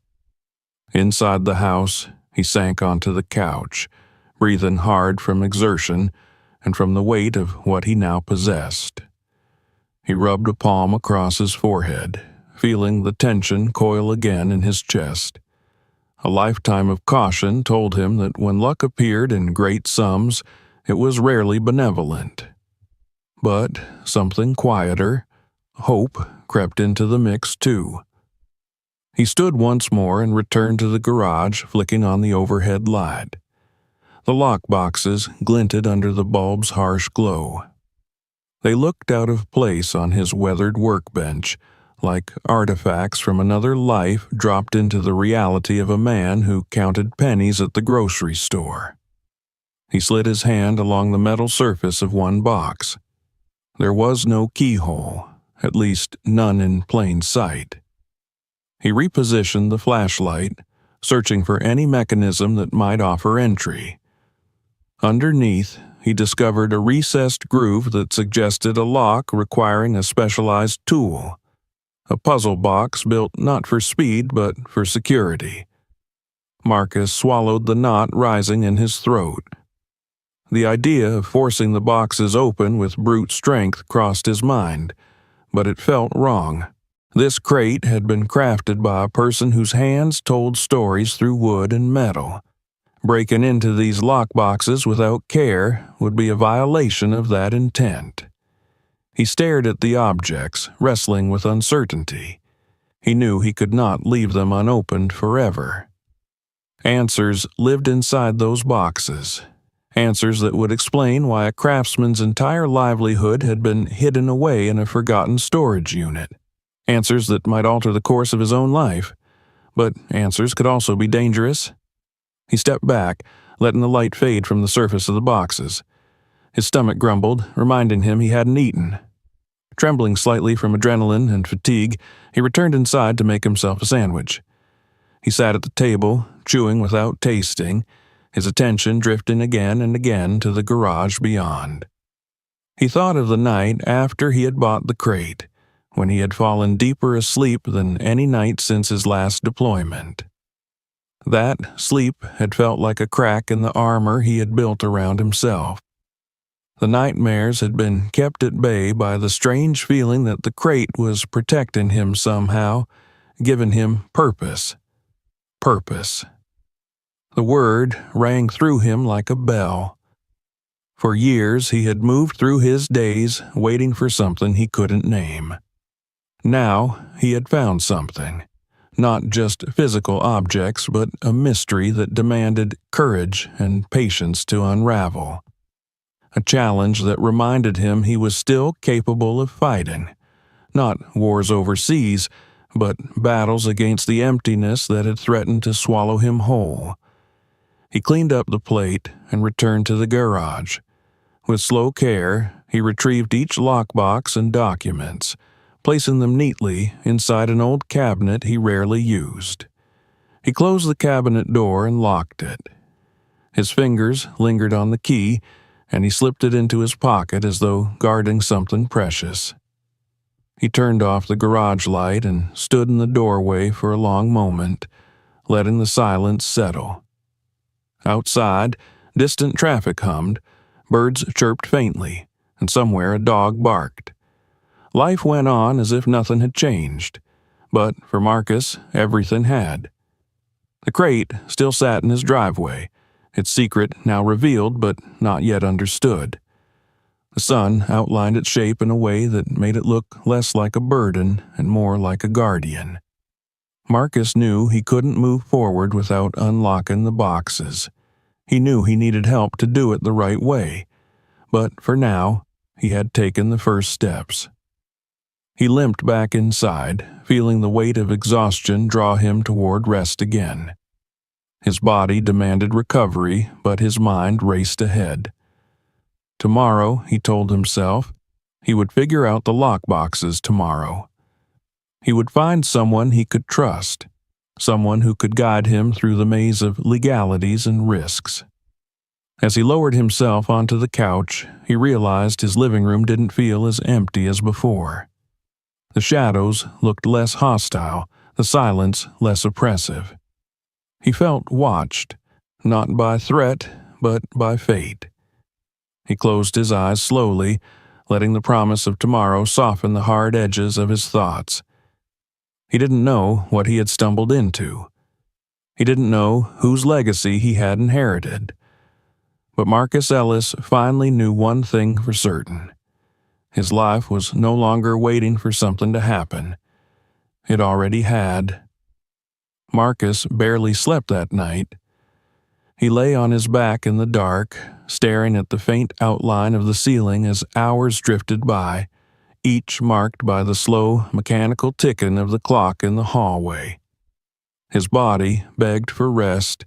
Inside the house, he sank onto the couch, breathing hard from exertion and from the weight of what he now possessed. He rubbed a palm across his forehead, feeling the tension coil again in his chest. A lifetime of caution told him that when luck appeared in great sums, it was rarely benevolent. But something quieter, hope, crept into the mix too. He stood once more and returned to the garage, flicking on the overhead light. The lockboxes glinted under the bulb's harsh glow. They looked out of place on his weathered workbench, like artifacts from another life dropped into the reality of a man who counted pennies at the grocery store. He slid his hand along the metal surface of one box. There was no keyhole, at least none in plain sight. He repositioned the flashlight, searching for any mechanism that might offer entry. Underneath, he discovered a recessed groove that suggested a lock requiring a specialized tool. A puzzle box built not for speed but for security. Marcus swallowed the knot rising in his throat. The idea of forcing the boxes open with brute strength crossed his mind, but it felt wrong. This crate had been crafted by a person whose hands told stories through wood and metal. Breaking into these lockboxes without care would be a violation of that intent. He stared at the objects, wrestling with uncertainty. He knew he could not leave them unopened forever. Answers lived inside those boxes. Answers that would explain why a craftsman's entire livelihood had been hidden away in a forgotten storage unit. Answers that might alter the course of his own life. But answers could also be dangerous. He stepped back, letting the light fade from the surface of the boxes. His stomach grumbled, reminding him he hadn't eaten. Trembling slightly from adrenaline and fatigue, he returned inside to make himself a sandwich. He sat at the table, chewing without tasting, his attention drifting again and again to the garage beyond. He thought of the night after he had bought the crate, when he had fallen deeper asleep than any night since his last deployment. That sleep had felt like a crack in the armor he had built around himself. The nightmares had been kept at bay by the strange feeling that the crate was protecting him somehow, giving him purpose. Purpose. The word rang through him like a bell. For years he had moved through his days waiting for something he couldn't name. Now he had found something. Not just physical objects, but a mystery that demanded courage and patience to unravel. A challenge that reminded him he was still capable of fighting. Not wars overseas, but battles against the emptiness that had threatened to swallow him whole. He cleaned up the plate and returned to the garage. With slow care, he retrieved each lockbox and documents, placing them neatly inside an old cabinet he rarely used. He closed the cabinet door and locked it. His fingers lingered on the key, and he slipped it into his pocket as though guarding something precious. He turned off the garage light and stood in the doorway for a long moment, letting the silence settle. Outside, distant traffic hummed, birds chirped faintly, and somewhere a dog barked. Life went on as if nothing had changed, but for Marcus, everything had. The crate still sat in his driveway, its secret now revealed but not yet understood. The sun outlined its shape in a way that made it look less like a burden and more like a guardian. Marcus knew he couldn't move forward without unlocking the boxes. He knew he needed help to do it the right way, but for now, he had taken the first steps. He limped back inside, feeling the weight of exhaustion draw him toward rest again. His body demanded recovery, but his mind raced ahead. Tomorrow, he told himself, he would figure out the lockboxes tomorrow. He would find someone he could trust, someone who could guide him through the maze of legalities and risks. As he lowered himself onto the couch, he realized his living room didn't feel as empty as before. The shadows looked less hostile, the silence less oppressive. He felt watched, not by threat, but by fate. He closed his eyes slowly, letting the promise of tomorrow soften the hard edges of his thoughts. He didn't know what he had stumbled into. He didn't know whose legacy he had inherited. But Marcus Ellis finally knew one thing for certain. His life was no longer waiting for something to happen. It already had. Marcus barely slept that night. He lay on his back in the dark, staring at the faint outline of the ceiling as hours drifted by, each marked by the slow, mechanical ticking of the clock in the hallway. His body begged for rest,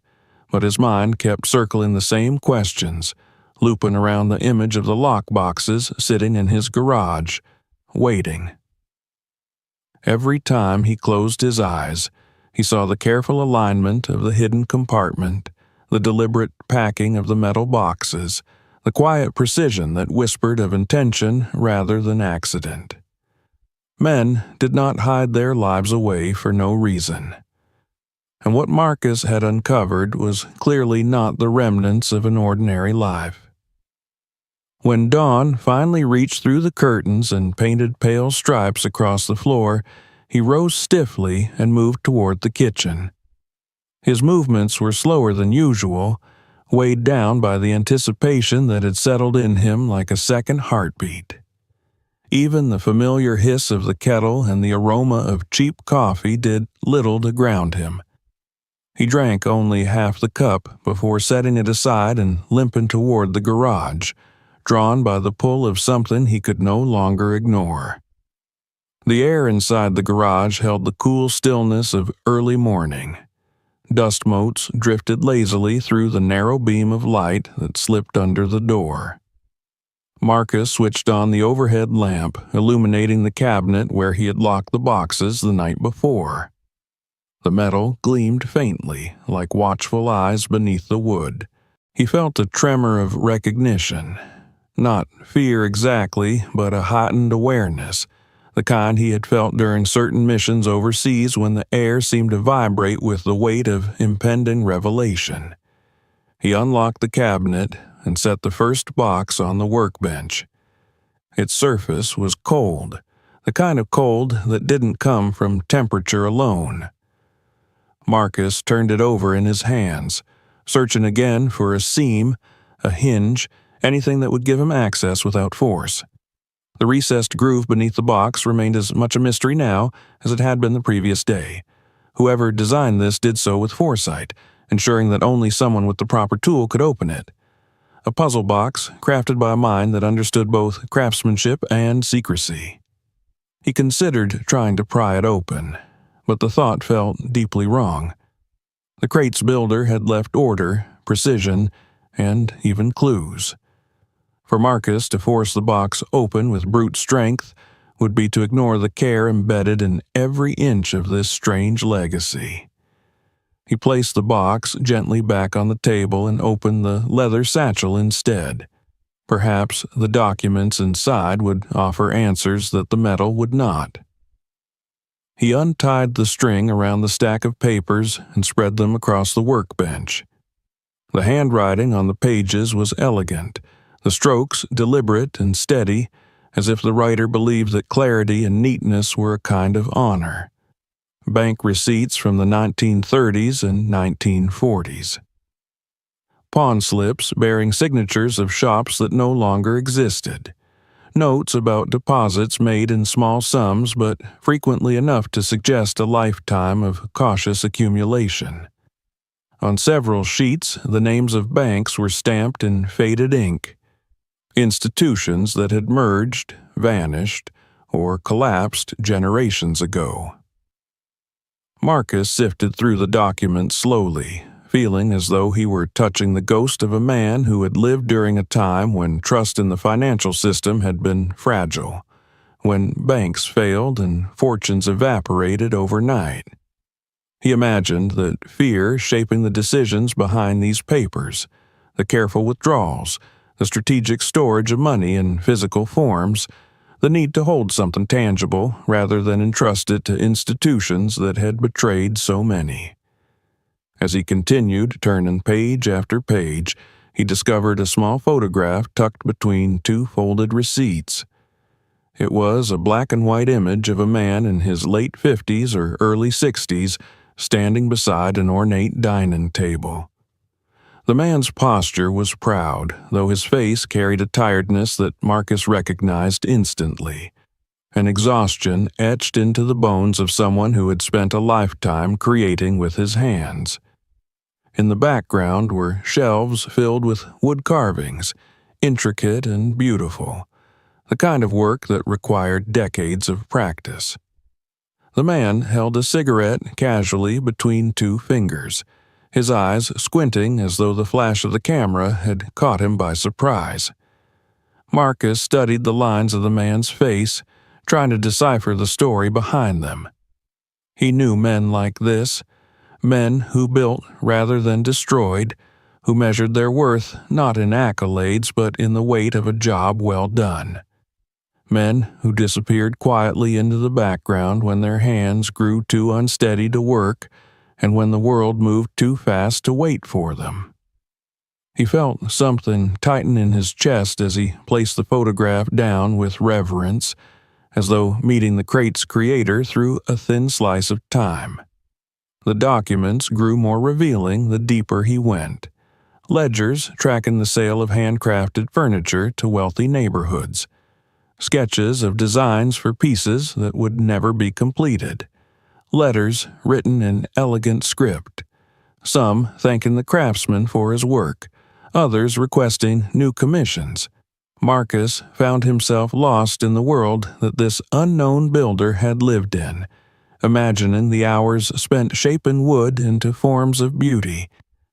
but his mind kept circling the same questions, looping around the image of the lockboxes sitting in his garage, waiting. Every time he closed his eyes, he saw the careful alignment of the hidden compartment, the deliberate packing of the metal boxes, the quiet precision that whispered of intention rather than accident. Men did not hide their lives away for no reason. And what Marcus had uncovered was clearly not the remnants of an ordinary life. When dawn finally reached through the curtains and painted pale stripes across the floor, he rose stiffly and moved toward the kitchen. His movements were slower than usual, weighed down by the anticipation that had settled in him like a second heartbeat. Even the familiar hiss of the kettle and the aroma of cheap coffee did little to ground him. He drank only half the cup before setting it aside and limping toward the garage, drawn by the pull of something he could no longer ignore. The air inside the garage held the cool stillness of early morning. Dust motes drifted lazily through the narrow beam of light that slipped under the door. Marcus switched on the overhead lamp, illuminating the cabinet where he had locked the boxes the night before. The metal gleamed faintly, like watchful eyes beneath the wood. He felt a tremor of recognition. Not fear exactly, but a heightened awareness, the kind he had felt during certain missions overseas when the air seemed to vibrate with the weight of impending revelation. He unlocked the cabinet and set the first box on the workbench. Its surface was cold, the kind of cold that didn't come from temperature alone. Marcus turned it over in his hands, searching again for a seam, a hinge, anything that would give him access without force. The recessed groove beneath the box remained as much a mystery now as it had been the previous day. Whoever designed this did so with foresight, ensuring that only someone with the proper tool could open it. A puzzle box crafted by a mind that understood both craftsmanship and secrecy. He considered trying to pry it open, but the thought felt deeply wrong. The crate's builder had left order, precision, and even clues. For Marcus to force the box open with brute strength would be to ignore the care embedded in every inch of this strange legacy. He placed the box gently back on the table and opened the leather satchel instead. Perhaps the documents inside would offer answers that the metal would not. He untied the string around the stack of papers and spread them across the workbench. The handwriting on the pages was elegant, the strokes deliberate and steady, as if the writer believed that clarity and neatness were a kind of honor. Bank receipts from the 1930s and 1940s. Pawn slips bearing signatures of shops that no longer existed. Notes about deposits made in small sums but frequently enough to suggest a lifetime of cautious accumulation. On several sheets, the names of banks were stamped in faded ink. Institutions that had merged, vanished, or collapsed generations ago. Marcus sifted through the documents slowly, feeling as though he were touching the ghost of a man who had lived during a time when trust in the financial system had been fragile, when banks failed and fortunes evaporated overnight. He imagined that fear shaping the decisions behind these papers, the careful withdrawals, the strategic storage of money in physical forms, the need to hold something tangible rather than entrust it to institutions that had betrayed so many. As he continued turning page after page, he discovered a small photograph tucked between two folded receipts. It was a black and white image of a man in his late 50s or early 60s standing beside an ornate dining table. The man's posture was proud, though his face carried a tiredness that Marcus recognized instantly, an exhaustion etched into the bones of someone who had spent a lifetime creating with his hands. In the background were shelves filled with wood carvings, intricate and beautiful, the kind of work that required decades of practice. The man held a cigarette casually between two fingers, his eyes squinting as though the flash of the camera had caught him by surprise. Marcus studied the lines of the man's face, trying to decipher the story behind them. He knew men like this, men who built rather than destroyed, who measured their worth not in accolades but in the weight of a job well done. Men who disappeared quietly into the background when their hands grew too unsteady to work and when the world moved too fast to wait for them. He felt something tighten in his chest as he placed the photograph down with reverence, as though meeting the crate's creator through a thin slice of time. The documents grew more revealing the deeper he went. Ledgers tracking the sale of handcrafted furniture to wealthy neighborhoods. Sketches of designs for pieces that would never be completed. Letters written in elegant script. Some thanking the craftsman for his work, others requesting new commissions. Marcus found himself lost in the world that this unknown builder had lived in, imagining the hours spent shaping wood into forms of beauty,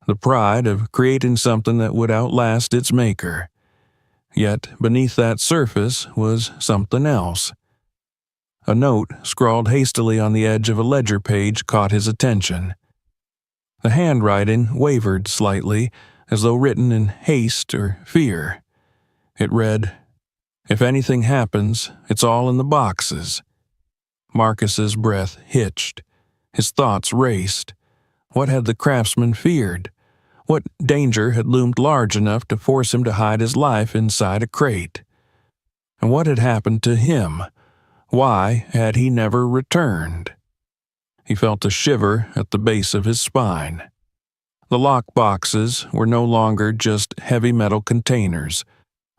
the pride of creating something that would outlast its maker. Yet beneath that surface was something else. A note scrawled hastily on the edge of a ledger page caught his attention. The handwriting wavered slightly, as though written in haste or fear. It read, "If anything happens, it's all in the boxes." Marcus's breath hitched. His thoughts raced. What had the craftsman feared? What danger had loomed large enough to force him to hide his life inside a crate? And what had happened to him? Why had he never returned? He felt a shiver at the base of his spine. The lock boxes were no longer just heavy metal containers.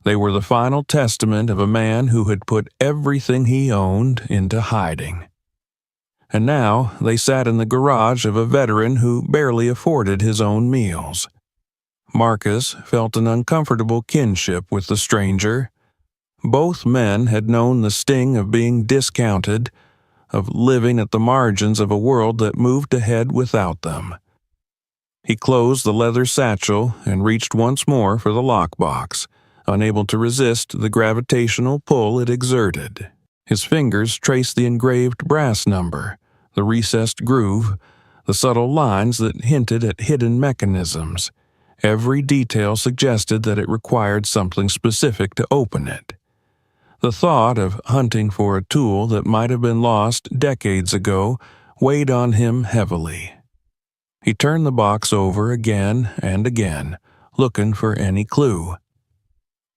They were the final testament of a man who had put everything he owned into hiding. And now they sat in the garage of a veteran who barely afforded his own meals. Marcus felt an uncomfortable kinship with the stranger. Both men had known the sting of being discounted, of living at the margins of a world that moved ahead without them. He closed the leather satchel and reached once more for the lockbox, unable to resist the gravitational pull it exerted. His fingers traced the engraved brass number, the recessed groove, the subtle lines that hinted at hidden mechanisms. Every detail suggested that it required something specific to open it. The thought of hunting for a tool that might have been lost decades ago weighed on him heavily. He turned the box over again and again, looking for any clue.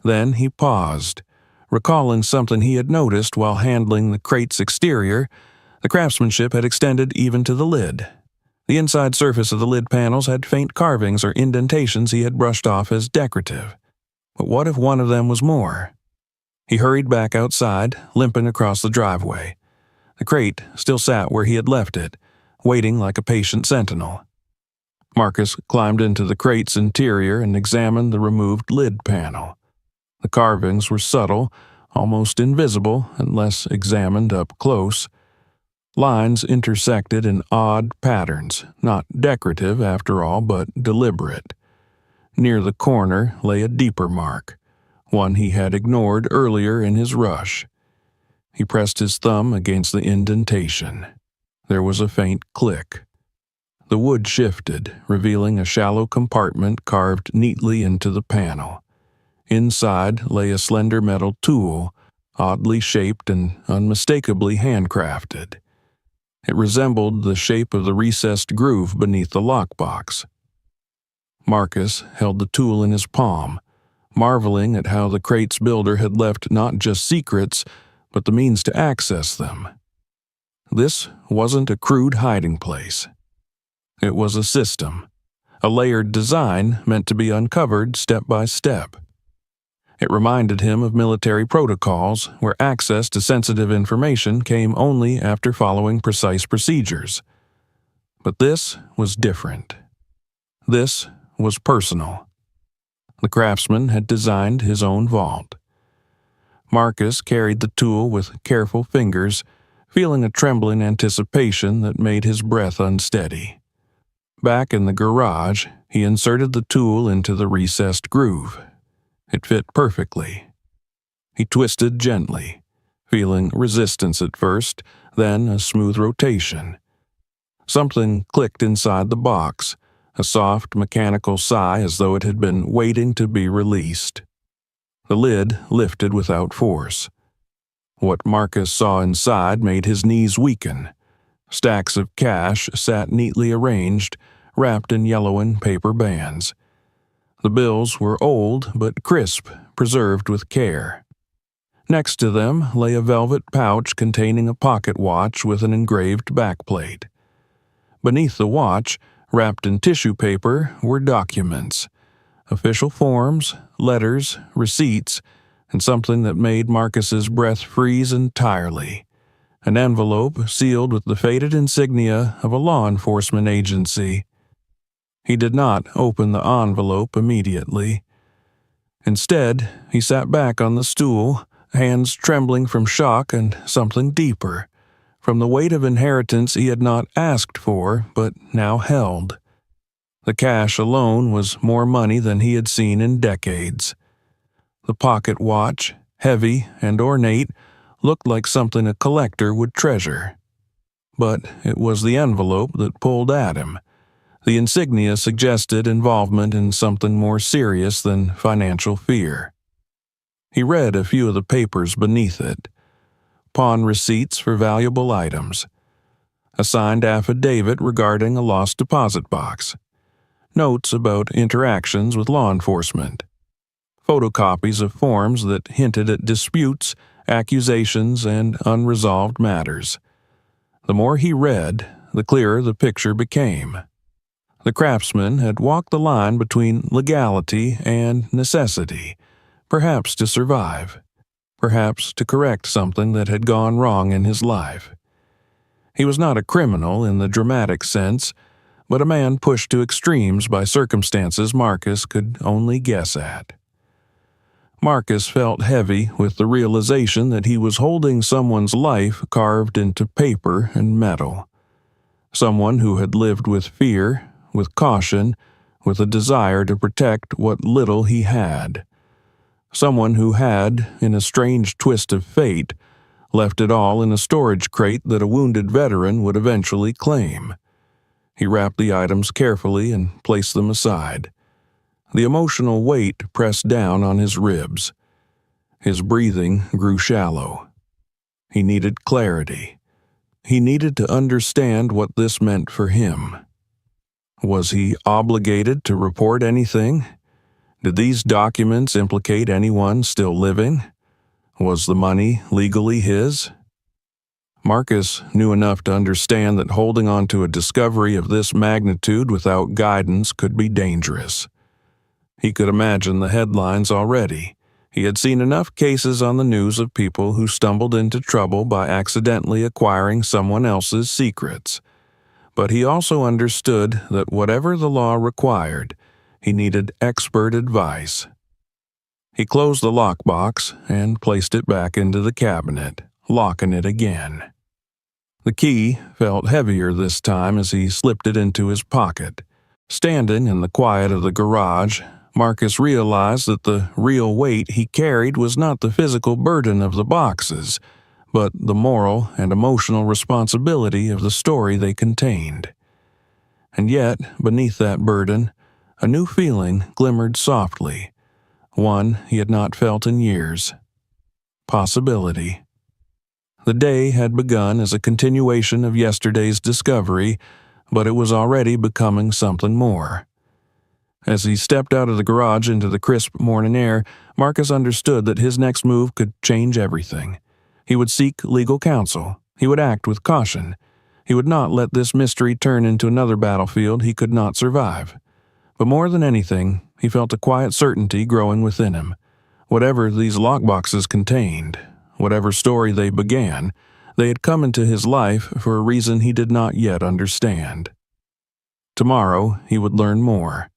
Then he paused, recalling something he had noticed while handling the crate's exterior. The craftsmanship had extended even to the lid. The inside surface of the lid panels had faint carvings or indentations he had brushed off as decorative. But what if one of them was more? He hurried back outside, limping across the driveway. The crate still sat where he had left it, waiting like a patient sentinel. Marcus climbed into the crate's interior and examined the removed lid panel. The carvings were subtle, almost invisible unless examined up close. Lines intersected in odd patterns, not decorative after all, but deliberate. Near the corner lay a deeper mark, one he had ignored earlier in his rush. He pressed his thumb against the indentation. There was a faint click. The wood shifted, revealing a shallow compartment carved neatly into the panel. Inside lay a slender metal tool, oddly shaped and unmistakably handcrafted. It resembled the shape of the recessed groove beneath the lockbox. Marcus held the tool in his palm, marveling at how the crate's builder had left not just secrets, but the means to access them. This wasn't a crude hiding place. It was a system, a layered design meant to be uncovered step by step. It reminded him of military protocols where access to sensitive information came only after following precise procedures. But this was different. This was personal. The craftsman had designed his own vault. Marcus carried the tool with careful fingers, feeling a trembling anticipation that made his breath unsteady. Back in the garage, he inserted the tool into the recessed groove. It fit perfectly. He twisted gently, feeling resistance at first, then a smooth rotation. Something clicked inside the box, a soft mechanical sigh as though it had been waiting to be released. The lid lifted without force. What Marcus saw inside made his knees weaken. Stacks of cash sat neatly arranged, wrapped in yellowing paper bands. The bills were old but crisp, preserved with care. Next to them lay a velvet pouch containing a pocket watch with an engraved backplate. Beneath the watch, wrapped in tissue paper, were documents, official forms, letters, receipts, and something that made Marcus's breath freeze entirely. An envelope sealed with the faded insignia of a law enforcement agency. He did not open the envelope immediately. Instead, he sat back on the stool, hands trembling from shock and something deeper, from the weight of inheritance he had not asked for but now held. The cash alone was more money than he had seen in decades. The pocket watch, heavy and ornate, looked like something a collector would treasure. But it was the envelope that pulled at him. The insignia suggested involvement in something more serious than financial fear. He read a few of the papers beneath it. Pawn receipts for valuable items. A signed affidavit regarding a lost deposit box. Notes about interactions with law enforcement. Photocopies of forms that hinted at disputes, accusations, and unresolved matters. The more he read, the clearer the picture became. The craftsman had walked the line between legality and necessity, perhaps to survive, perhaps to correct something that had gone wrong in his life. He was not a criminal in the dramatic sense, but a man pushed to extremes by circumstances Marcus could only guess at. Marcus felt heavy with the realization that he was holding someone's life carved into paper and metal. Someone who had lived with fear, with caution, with a desire to protect what little he had. Someone who had, in a strange twist of fate, left it all in a storage crate that a wounded veteran would eventually claim. He wrapped the items carefully and placed them aside. The emotional weight pressed down on his ribs. His breathing grew shallow. He needed clarity. He needed to understand what this meant for him. Was he obligated to report anything? Did these documents implicate anyone still living? Was the money legally his? Marcus knew enough to understand that holding on to a discovery of this magnitude without guidance could be dangerous. He could imagine the headlines already. He had seen enough cases on the news of people who stumbled into trouble by accidentally acquiring someone else's secrets. But he also understood that whatever the law required, he needed expert advice. He closed the lockbox and placed it back into the cabinet, locking it again. The key felt heavier this time as he slipped it into his pocket. Standing in the quiet of the garage, Marcus realized that the real weight he carried was not the physical burden of the boxes, but the moral and emotional responsibility of the story they contained. And yet, beneath that burden, a new feeling glimmered softly, one he had not felt in years. Possibility. The day had begun as a continuation of yesterday's discovery, but it was already becoming something more. As he stepped out of the garage into the crisp morning air, Marcus understood that his next move could change everything. He would seek legal counsel. He would act with caution. He would not let this mystery turn into another battlefield he could not survive. But more than anything, he felt a quiet certainty growing within him. Whatever these lockboxes contained, whatever story they began, they had come into his life for a reason he did not yet understand. Tomorrow he would learn more.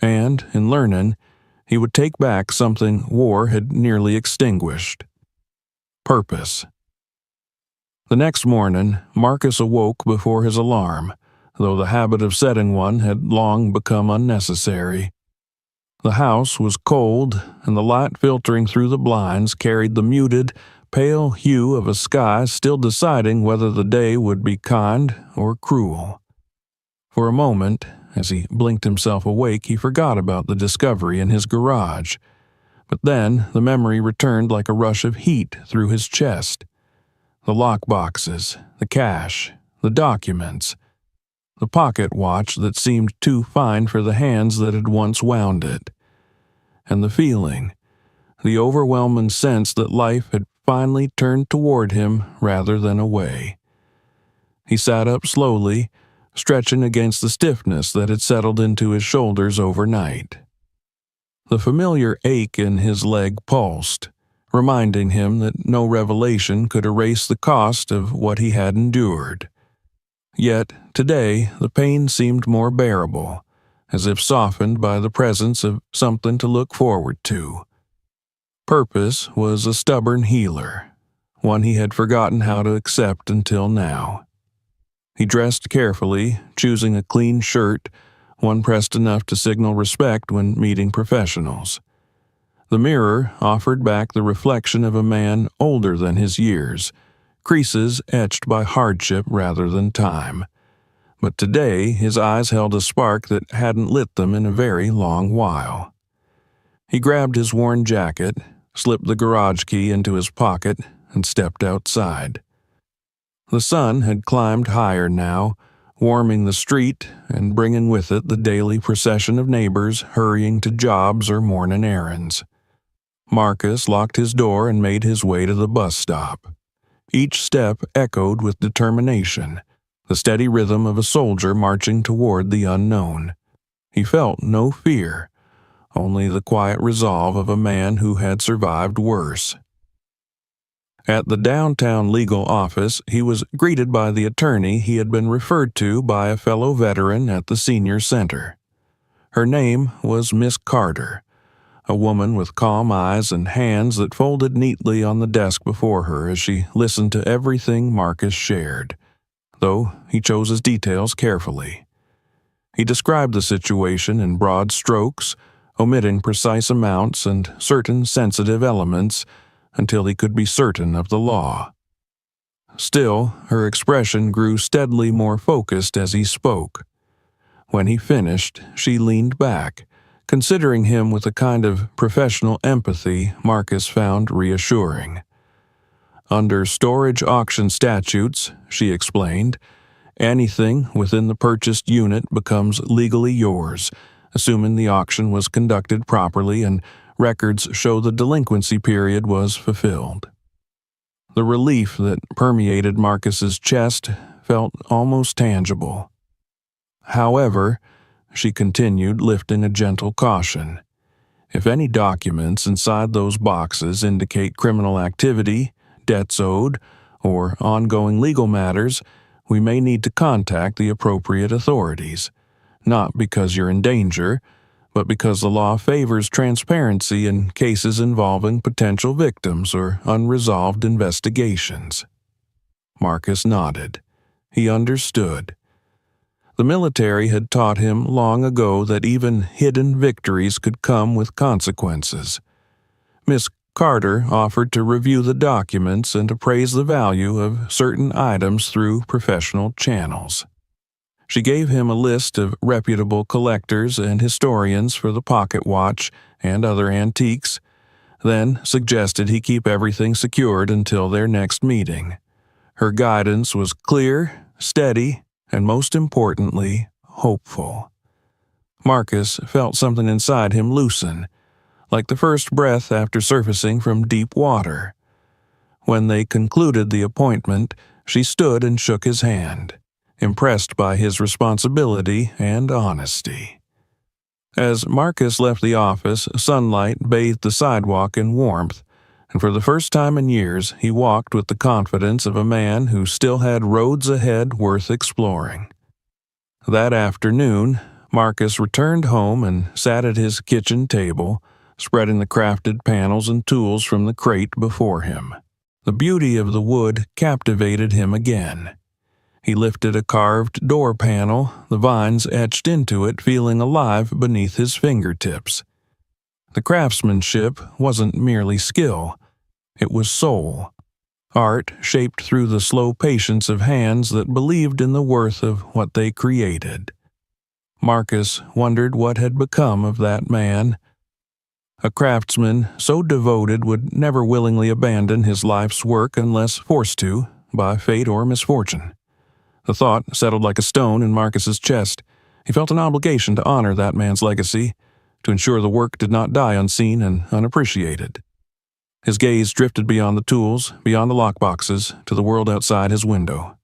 And, in learning, he would take back something war had nearly extinguished. Purpose. The next morning, Marcus awoke before his alarm, though the habit of setting one had long become unnecessary. The house was cold, and the light filtering through the blinds carried the muted, pale hue of a sky still deciding whether the day would be kind or cruel. For a moment, as he blinked himself awake, he forgot about the discovery in his garage. But then the memory returned like a rush of heat through his chest. The lockboxes, the cash, the documents, the pocket watch that seemed too fine for the hands that had once wound it. And the feeling, the overwhelming sense that life had finally turned toward him rather than away. He sat up slowly, stretching against the stiffness that had settled into his shoulders overnight. The familiar ache in his leg pulsed, reminding him that no revelation could erase the cost of what he had endured. Yet, today, the pain seemed more bearable, as if softened by the presence of something to look forward to. Purpose was a stubborn healer, one he had forgotten how to accept until now. He dressed carefully, choosing a clean shirt, one pressed enough to signal respect when meeting professionals. The mirror offered back the reflection of a man older than his years, creases etched by hardship rather than time. But today his eyes held a spark that hadn't lit them in a very long while. He grabbed his worn jacket, slipped the garage key into his pocket, and stepped outside. The sun had climbed higher now, warming the street and bringing with it the daily procession of neighbors hurrying to jobs or morning errands. Marcus locked his door and made his way to the bus stop. Each step echoed with determination, the steady rhythm of a soldier marching toward the unknown. He felt no fear, only the quiet resolve of a man who had survived worse. At the downtown legal office, he was greeted by the attorney he had been referred to by a fellow veteran at the senior center. Her name was Miss Carter, a woman with calm eyes and hands that folded neatly on the desk before her as she listened to everything Marcus shared, though he chose his details carefully. He described the situation in broad strokes, omitting precise amounts and certain sensitive elements, until he could be certain of the law. Still, her expression grew steadily more focused as he spoke. When he finished, she leaned back, Considering him with a kind of professional empathy Marcus found reassuring. Under storage auction statutes, she explained, anything within the purchased unit becomes legally yours, assuming the auction was conducted properly and records show the delinquency period was fulfilled. The relief that permeated Marcus's chest felt almost tangible. However, she continued, lifting a gentle caution. If any documents inside those boxes indicate criminal activity, debts owed, or ongoing legal matters, we may need to contact the appropriate authorities, not because you're in danger, but because the law favors transparency in cases involving potential victims or unresolved investigations. Marcus nodded. He understood. The military had taught him long ago that even hidden victories could come with consequences. Miss Carter offered to review the documents and appraise the value of certain items through professional channels. She gave him a list of reputable collectors and historians for the pocket watch and other antiques, then suggested he keep everything secured until their next meeting. Her guidance was clear, steady, and most importantly, hopeful. Marcus felt something inside him loosen, like the first breath after surfacing from deep water. When they concluded the appointment, she stood and shook his hand, impressed by his responsibility and honesty. As Marcus left the office, sunlight bathed the sidewalk in warmth, and for the first time in years he walked with the confidence of a man who still had roads ahead worth exploring. That afternoon, Marcus returned home and sat at his kitchen table, spreading the crafted panels and tools from the crate before him. The beauty of the wood captivated him again. He lifted a carved door panel, the vines etched into it feeling alive beneath his fingertips. The craftsmanship wasn't merely skill, it was soul. Art shaped through the slow patience of hands that believed in the worth of what they created. Marcus wondered what had become of that man. A craftsman so devoted would never willingly abandon his life's work unless forced to, by fate or misfortune. The thought settled like a stone in Marcus's chest. He felt an obligation to honor that man's legacy, to ensure the work did not die unseen and unappreciated. His gaze drifted beyond the tools, beyond the lockboxes, to the world outside his window.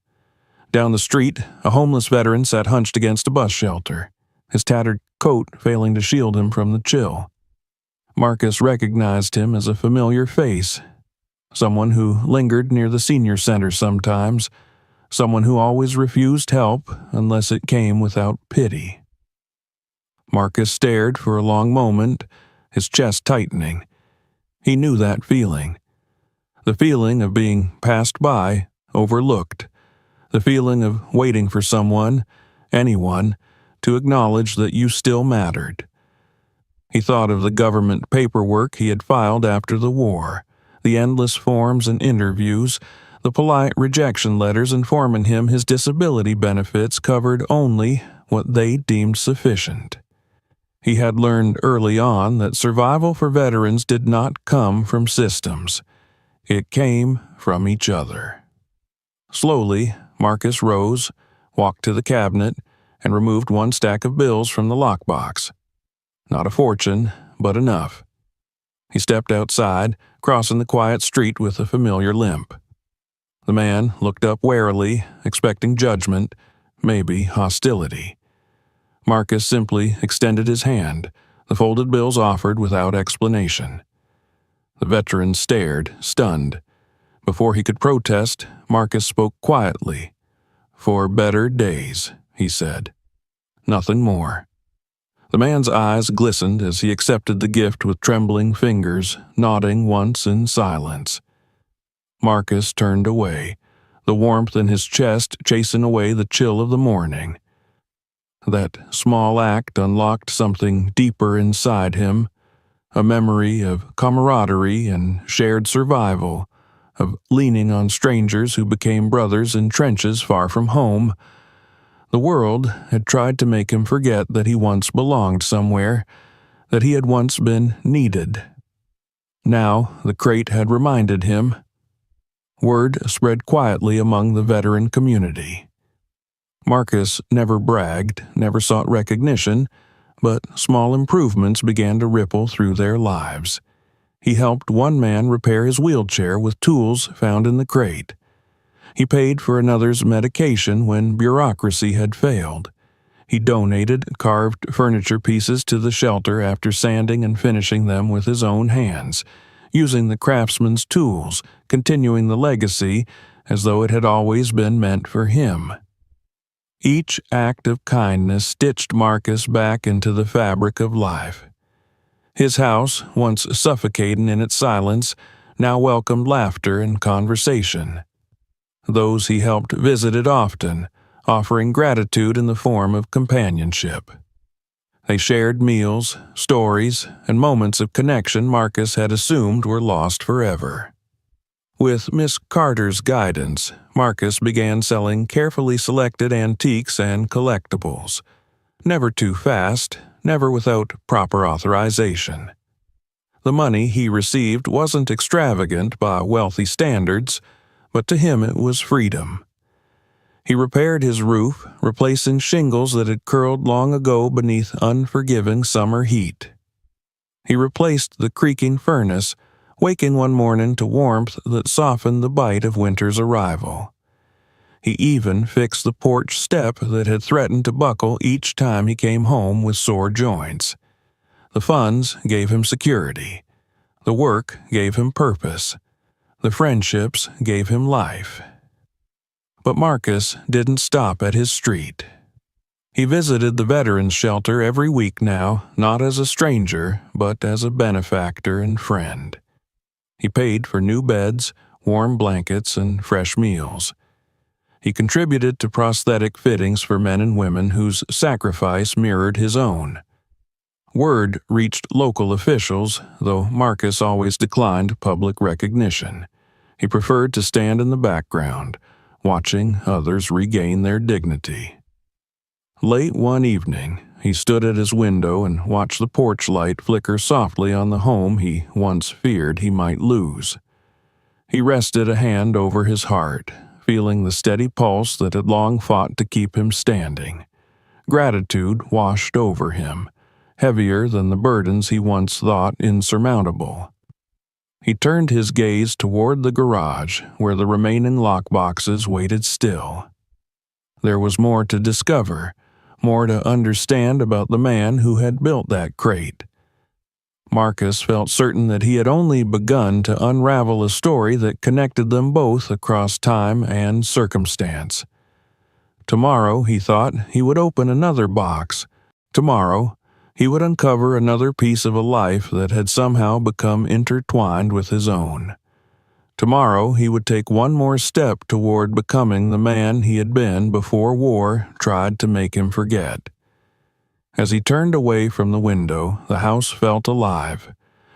Down the street, a homeless veteran sat hunched against a bus shelter, his tattered coat failing to shield him from the chill. Marcus recognized him as a familiar face, someone who lingered near the senior center sometimes, someone who always refused help unless it came without pity. Marcus stared for a long moment, his chest tightening. He knew that feeling. The feeling of being passed by, overlooked. The feeling of waiting for someone, anyone, to acknowledge that you still mattered. He thought of the government paperwork he had filed after the war, the endless forms and interviews, the polite rejection letters informing him his disability benefits covered only what they deemed sufficient. He had learned early on that survival for veterans did not come from systems. It came from each other. Slowly, Marcus rose, walked to the cabinet, and removed one stack of bills from the lockbox. Not a fortune, but enough. He stepped outside, crossing the quiet street with a familiar limp. The man looked up warily, expecting judgment, maybe hostility. Marcus simply extended his hand, the folded bills offered without explanation. The veteran stared, stunned. Before he could protest, Marcus spoke quietly. "For better days," he said. Nothing more. The man's eyes glistened as he accepted the gift with trembling fingers, nodding once in silence. Marcus turned away, the warmth in his chest chasing away the chill of the morning. That small act unlocked something deeper inside him, a memory of camaraderie and shared survival, of leaning on strangers who became brothers in trenches far from home. The world had tried to make him forget that he once belonged somewhere, that he had once been needed. Now the crate had reminded him. Word spread quietly among the veteran community. Marcus never bragged, never sought recognition, but small improvements began to ripple through their lives. He helped one man repair his wheelchair with tools found in the crate. He paid for another's medication when bureaucracy had failed. He donated carved furniture pieces to the shelter after sanding and finishing them with his own hands, using the craftsman's tools, continuing the legacy as though it had always been meant for him. Each act of kindness stitched Marcus back into the fabric of life. His house, once suffocating in its silence, now welcomed laughter and conversation. Those he helped visited often, offering gratitude in the form of companionship. They shared meals, stories, and moments of connection Marcus had assumed were lost forever. With Miss Carter's guidance, Marcus began selling carefully selected antiques and collectibles. Never too fast, never without proper authorization. The money he received wasn't extravagant by wealthy standards, but to him it was freedom. He repaired his roof, replacing shingles that had curled long ago beneath unforgiving summer heat. He replaced the creaking furnace, waking one morning to warmth that softened the bite of winter's arrival. He even fixed the porch step that had threatened to buckle each time he came home with sore joints. The funds gave him security. The work gave him purpose. The friendships gave him life. But Marcus didn't stop at his street. He visited the veterans' shelter every week now, not as a stranger, but as a benefactor and friend. He paid for new beds, warm blankets, and fresh meals. He contributed to prosthetic fittings for men and women whose sacrifice mirrored his own. Word reached local officials, though Marcus always declined public recognition. He preferred to stand in the background, watching others regain their dignity. Late one evening, he stood at his window and watched the porch light flicker softly on the home he once feared he might lose. He rested a hand over his heart, feeling the steady pulse that had long fought to keep him standing. Gratitude washed over him, heavier than the burdens he once thought insurmountable. He turned his gaze toward the garage, where the remaining lockboxes waited still. There was more to discover, more to understand about the man who had built that crate. Marcus felt certain that he had only begun to unravel a story that connected them both across time and circumstance. Tomorrow, he thought, he would open another box. Tomorrow, he would uncover another piece of a life that had somehow become intertwined with his own. Tomorrow, he would take one more step toward becoming the man he had been before war tried to make him forget. As he turned away from the window, the house felt alive,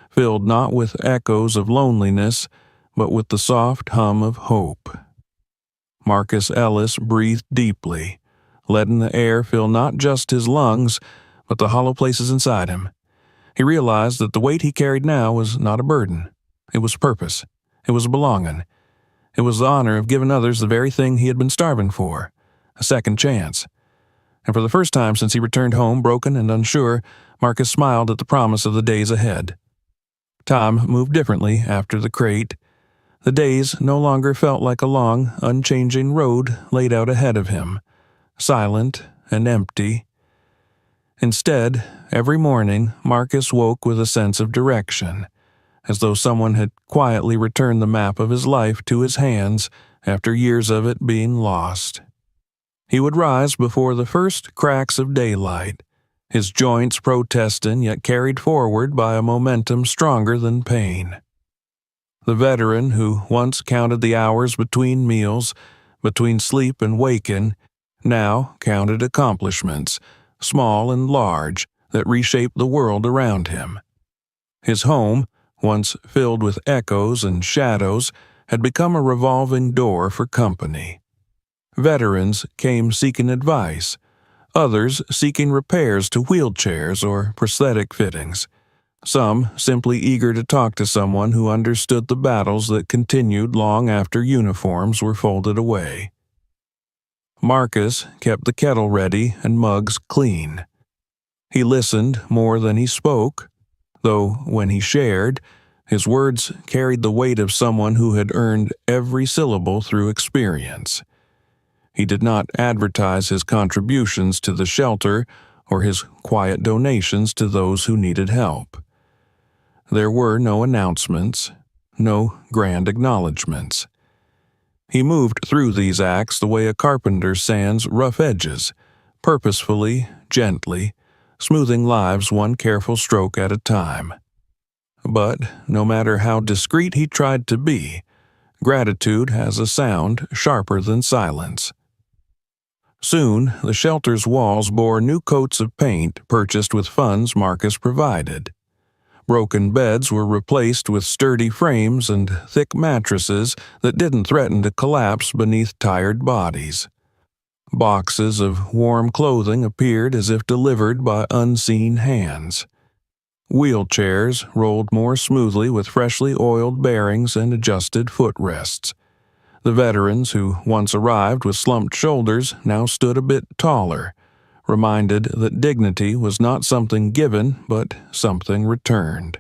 filled not with echoes of loneliness, but with the soft hum of hope. Marcus Ellis breathed deeply, letting the air fill not just his lungs, but the hollow places inside him. He realized that the weight he carried now was not a burden. It was purpose. It was belonging. It was the honor of giving others the very thing he had been starving for, a second chance. And for the first time since he returned home broken and unsure, Marcus smiled at the promise of the days ahead. Time moved differently after the crate. The days no longer felt like a long, unchanging road laid out ahead of him, silent and empty. Instead, every morning, Marcus woke with a sense of direction, as though someone had quietly returned the map of his life to his hands after years of it being lost. He would rise before the first cracks of daylight, his joints protesting yet carried forward by a momentum stronger than pain. The veteran who once counted the hours between meals, between sleep and waking, now counted accomplishments, small and large, that reshaped the world around him. His home, once filled with echoes and shadows, had become a revolving door for company. Veterans came seeking advice. others seeking repairs to wheelchairs or prosthetic fittings, some simply eager to talk to someone who understood the battles that continued long after uniforms were folded away. Marcus kept the kettle ready and mugs clean. He listened more than he spoke, though when he shared, his words carried the weight of someone who had earned every syllable through experience. He did not advertise his contributions to the shelter or his quiet donations to those who needed help. There were no announcements, no grand acknowledgments. He moved through these acts the way a carpenter sands rough edges, purposefully, gently, smoothing lives one careful stroke at a time. But no matter how discreet he tried to be, gratitude has a sound sharper than silence. Soon, the shelter's walls bore new coats of paint purchased with funds Marcus provided. Broken beds were replaced with sturdy frames and thick mattresses that didn't threaten to collapse beneath tired bodies. Boxes of warm clothing appeared as if delivered by unseen hands. Wheelchairs rolled more smoothly with freshly oiled bearings and adjusted footrests. The veterans who once arrived with slumped shoulders now stood a bit taller, reminded that dignity was not something given but something returned.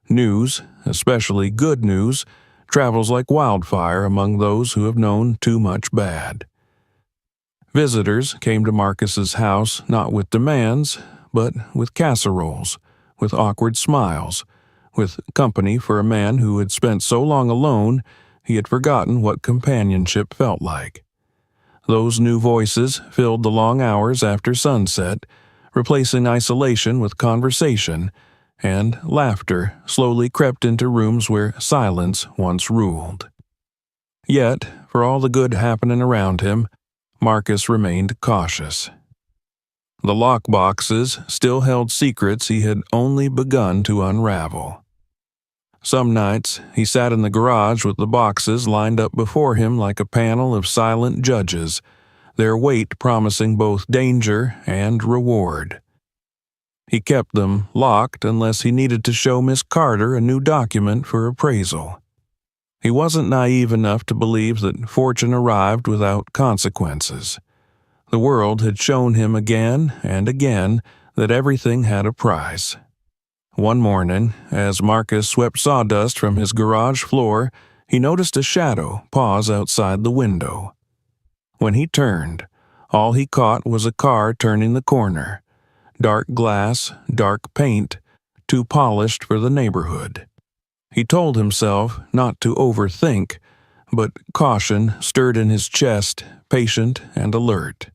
News, especially good news, travels like wildfire among those who have known too much bad. Visitors came to Marcus's house not with demands, but with casseroles, with awkward smiles, with company for a man who had spent so long alone he had forgotten what companionship felt like. Those new voices filled the long hours after sunset, replacing isolation with conversation, and laughter slowly crept into rooms where silence once ruled. Yet, for all the good happening around him, Marcus remained cautious. The lockboxes still held secrets he had only begun to unravel. Some nights, he sat in the garage with the boxes lined up before him like a panel of silent judges, their weight promising both danger and reward. He kept them locked unless he needed to show Miss Carter a new document for appraisal. He wasn't naive enough to believe that fortune arrived without consequences. The world had shown him again and again that everything had a price. One morning, as Marcus swept sawdust from his garage floor, he noticed a shadow pause outside the window. When he turned, all he caught was a car turning the corner. Dark glass, dark paint, too polished for the neighborhood. He told himself not to overthink, but caution stirred in his chest, patient and alert.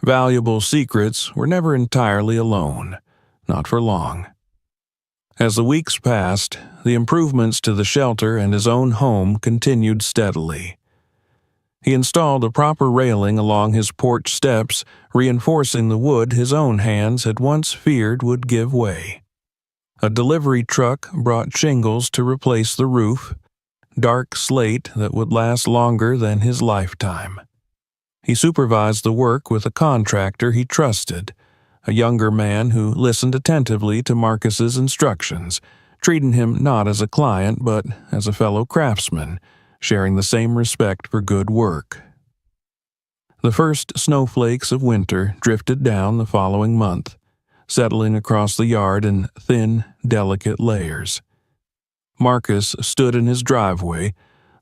Valuable secrets were never entirely alone, not for long. As the weeks passed, the improvements to the shelter and his own home continued steadily. He installed a proper railing along his porch steps, reinforcing the wood his own hands had once feared would give way. A delivery truck brought shingles to replace the roof, dark slate that would last longer than his lifetime. He supervised the work with a contractor he trusted, a younger man who listened attentively to Marcus's instructions, treating him not as a client but as a fellow craftsman, sharing the same respect for good work. The first snowflakes of winter drifted down the following month, settling across the yard in thin, delicate layers. Marcus stood in his driveway,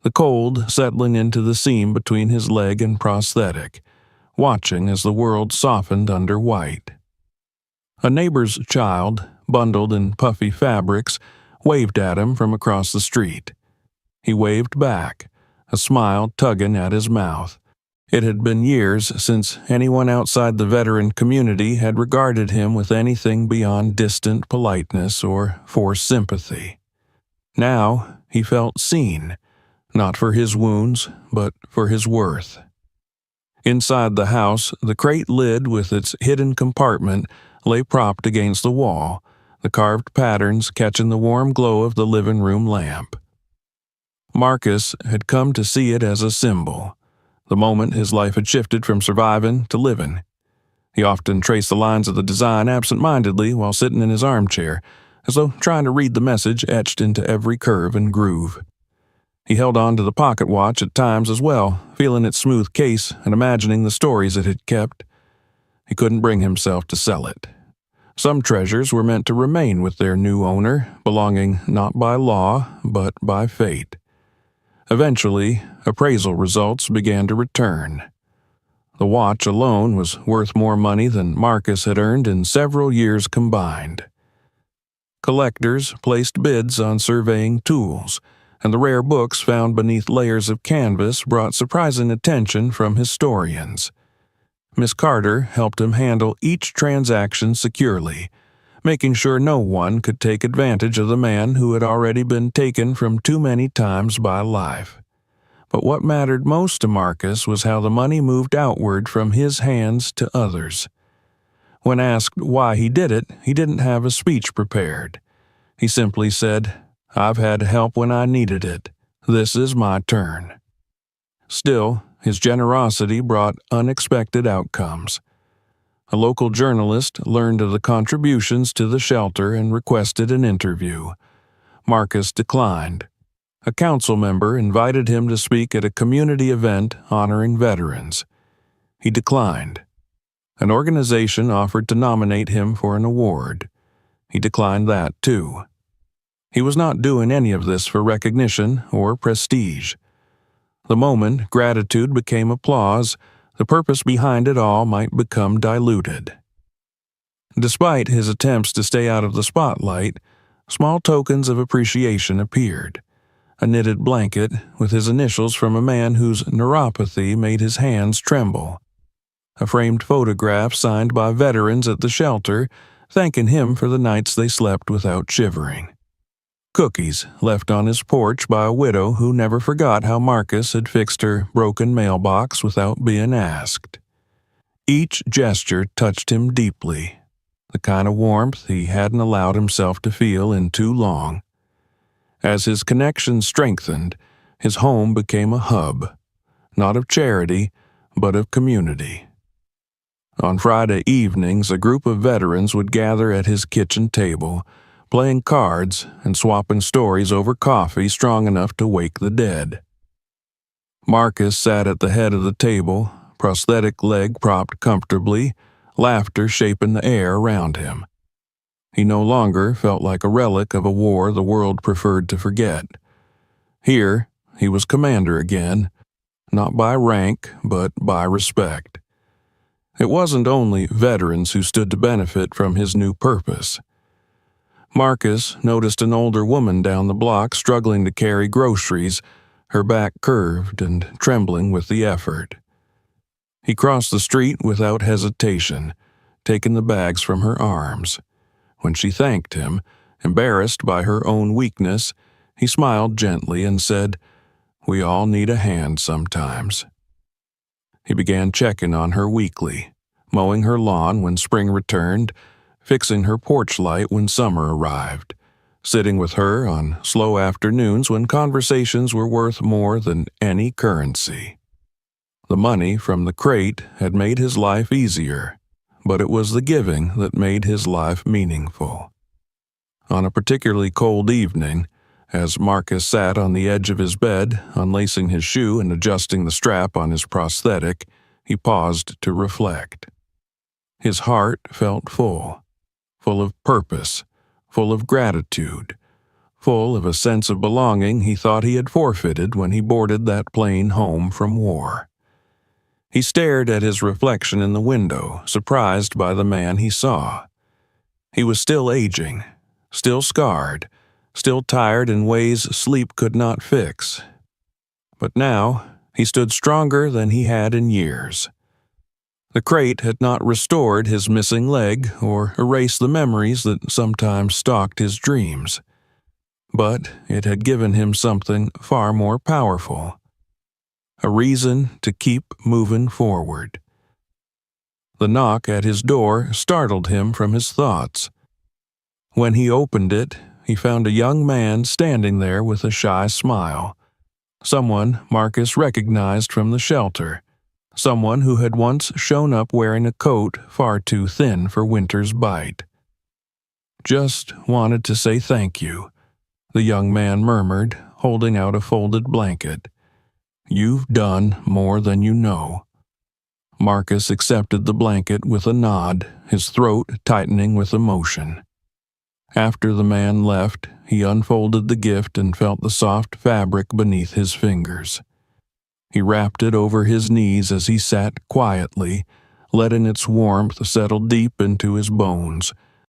the cold settling into the seam between his leg and prosthetic, watching as the world softened under white. A neighbor's child, bundled in puffy fabrics, waved at him from across the street. He waved back, a smile tugging at his mouth. It had been years since anyone outside the veteran community had regarded him with anything beyond distant politeness or forced sympathy. Now he felt seen, not for his wounds, but for his worth. Inside the house, the crate lid with its hidden compartment lay propped against the wall, the carved patterns catching the warm glow of the living room lamp. Marcus had come to see it as a symbol, the moment his life had shifted from surviving to living. He often traced the lines of the design absent-mindedly while sitting in his armchair, as though trying to read the message etched into every curve and groove. He held on to the pocket watch at times as well, feeling its smooth case and imagining the stories it had kept. He couldn't bring himself to sell it. Some treasures were meant to remain with their new owner, belonging not by law, but by fate. Eventually, appraisal results began to return. The watch alone was worth more money than Marcus had earned in several years combined. Collectors placed bids on surveying tools, and the rare books found beneath layers of canvas brought surprising attention from historians. Miss Carter helped him handle each transaction securely, making sure no one could take advantage of the man who had already been taken from too many times by life. But what mattered most to Marcus was how the money moved outward from his hands to others. When asked why he did it, he didn't have a speech prepared. He simply said, "I've had help when I needed it. This is my turn." Still, his generosity brought unexpected outcomes. A local journalist learned of the contributions to the shelter and requested an interview. Marcus declined. A council member invited him to speak at a community event honoring veterans. He declined. An organization offered to nominate him for an award. He declined that too. He was not doing any of this for recognition or prestige. The moment gratitude became applause, the purpose behind it all might become diluted. Despite his attempts to stay out of the spotlight, small tokens of appreciation appeared. A knitted blanket with his initials from a man whose neuropathy made his hands tremble. A framed photograph signed by veterans at the shelter, thanking him for the nights they slept without shivering. Cookies left on his porch by a widow who never forgot how Marcus had fixed her broken mailbox without being asked. Each gesture touched him deeply, the kind of warmth he hadn't allowed himself to feel in too long. As his connection strengthened, his home became a hub, not of charity, but of community. On Friday evenings, a group of veterans would gather at his kitchen table, playing cards and swapping stories over coffee strong enough to wake the dead. Marcus sat at the head of the table, prosthetic leg propped comfortably, laughter shaping the air around him. He no longer felt like a relic of a war the world preferred to forget. Here, he was commander again, not by rank, but by respect. It wasn't only veterans who stood to benefit from his new purpose. Marcus noticed an older woman down the block struggling to carry groceries, her back curved and trembling with the effort. He crossed the street without hesitation, taking the bags from her arms. When she thanked him, embarrassed by her own weakness, he smiled gently and said, "We all need a hand sometimes." He began checking on her weekly, mowing her lawn when spring returned, fixing her porch light when summer arrived, sitting with her on slow afternoons when conversations were worth more than any currency. The money from the crate had made his life easier, but it was the giving that made his life meaningful. On a particularly cold evening, as Marcus sat on the edge of his bed, unlacing his shoe and adjusting the strap on his prosthetic, he paused to reflect. His heart felt full of purpose, full of gratitude, full of a sense of belonging he thought he had forfeited when he boarded that plane home from war. He stared at his reflection in the window, surprised by the man he saw. He was still aging, still scarred, still tired in ways sleep could not fix. But now, he stood stronger than he had in years. The crate had not restored his missing leg or erased the memories that sometimes stalked his dreams. But it had given him something far more powerful. A reason to keep moving forward. The knock at his door startled him from his thoughts. When he opened it, he found a young man standing there with a shy smile. Someone Marcus recognized from the shelter. someone who had once shown up wearing a coat far too thin for winter's bite. "Just wanted to say thank you," the young man murmured, holding out a folded blanket. "You've done more than you know." Marcus accepted the blanket with a nod, his throat tightening with emotion. After the man left, he unfolded the gift and felt the soft fabric beneath his fingers. He wrapped it over his knees as he sat quietly, letting its warmth settle deep into his bones.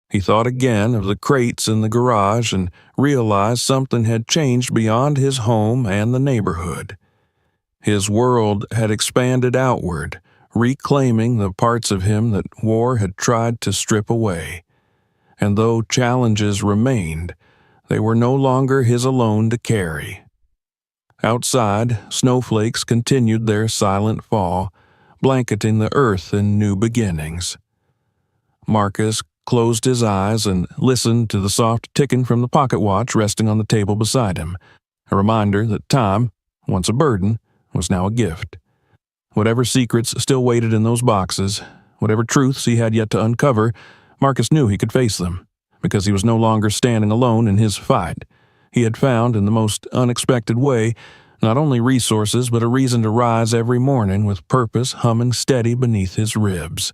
He thought again of the crates in the garage and realized something had changed beyond his home and the neighborhood. His world had expanded outward, reclaiming the parts of him that war had tried to strip away. And though challenges remained, they were no longer his alone to carry. Outside, snowflakes continued their silent fall, blanketing the earth in new beginnings. Marcus closed his eyes and listened to the soft ticking from the pocket watch resting on the table beside him, a reminder that time, once a burden, was now a gift. Whatever secrets still waited in those boxes, whatever truths he had yet to uncover, Marcus knew he could face them, because he was no longer standing alone in his fight. He had found, in the most unexpected way, not only resources but a reason to rise every morning with purpose humming steady beneath his ribs.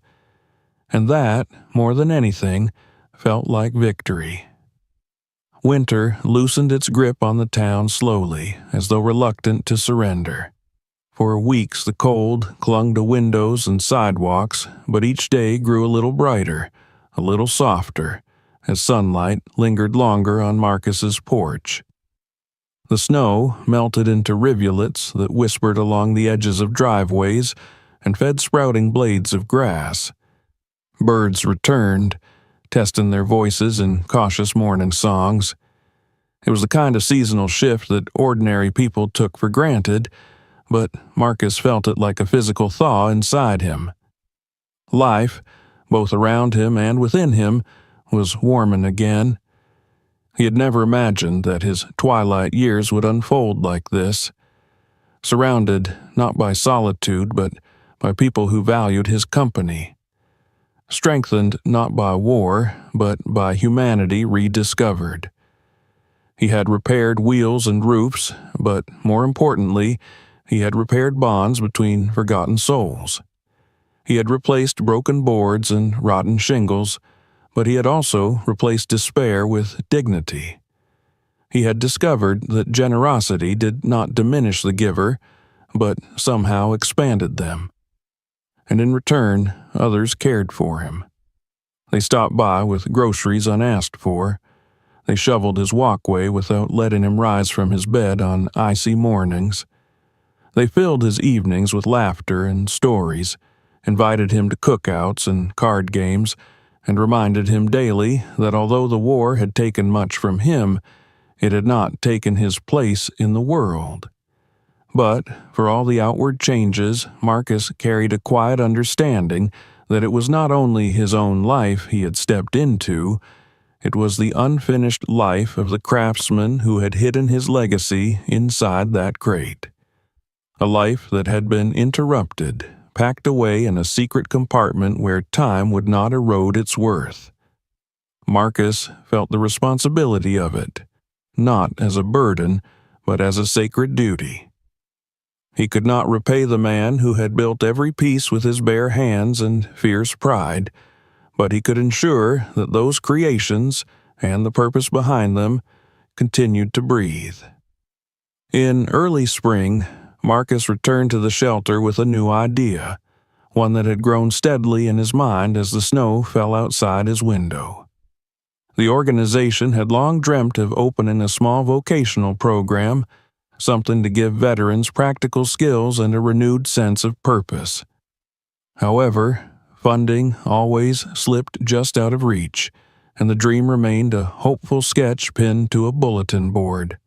And that, more than anything, felt like victory. Winter loosened its grip on the town slowly, as though reluctant to surrender. For weeks the cold clung to windows and sidewalks, but each day grew a little brighter, a little softer, as sunlight lingered longer on Marcus's porch. The snow melted into rivulets that whispered along the edges of driveways and fed sprouting blades of grass. Birds returned, testing their voices in cautious morning songs. It was the kind of seasonal shift that ordinary people took for granted, but Marcus felt it like a physical thaw inside him. Life, both around him and within him, was warming again. He had never imagined that his twilight years would unfold like this, surrounded not by solitude but by people who valued his company. Strengthened not by war, but by humanity rediscovered. He had repaired wheels and roofs, but more importantly, he had repaired bonds between forgotten souls. He had replaced broken boards and rotten shingles, but he had also replaced despair with dignity. He had discovered that generosity did not diminish the giver, but somehow expanded them. And in return, others cared for him. They stopped by with groceries unasked for. They shoveled his walkway without letting him rise from his bed on icy mornings. They filled his evenings with laughter and stories, invited him to cookouts and card games, and reminded him daily that although the war had taken much from him, it had not taken his place in the world. But, for all the outward changes, Marcus carried a quiet understanding that it was not only his own life he had stepped into, it was the unfinished life of the craftsman who had hidden his legacy inside that crate. A life that had been interrupted, packed away in a secret compartment where time would not erode its worth. Marcus felt the responsibility of it, not as a burden, but as a sacred duty. He could not repay the man who had built every piece with his bare hands and fierce pride, but he could ensure that those creations, and the purpose behind them, continued to breathe. In early spring, Marcus returned to the shelter with a new idea, one that had grown steadily in his mind as the snow fell outside his window. The organization had long dreamt of opening a small vocational program, something to give veterans practical skills and a renewed sense of purpose. However, funding always slipped just out of reach, and the dream remained a hopeful sketch pinned to a bulletin board.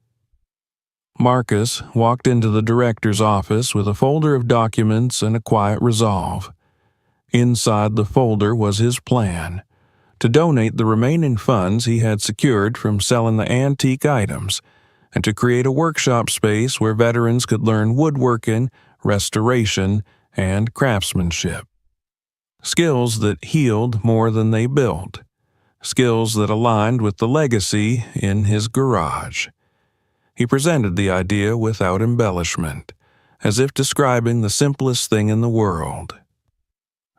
Marcus walked into the director's office with a folder of documents and a quiet resolve. Inside the folder was his plan: to donate the remaining funds he had secured from selling the antique items, and to create a workshop space where veterans could learn woodworking, restoration, and craftsmanship. Skills that healed more than they built. Skills that aligned with the legacy in his garage. He presented the idea without embellishment, as if describing the simplest thing in the world.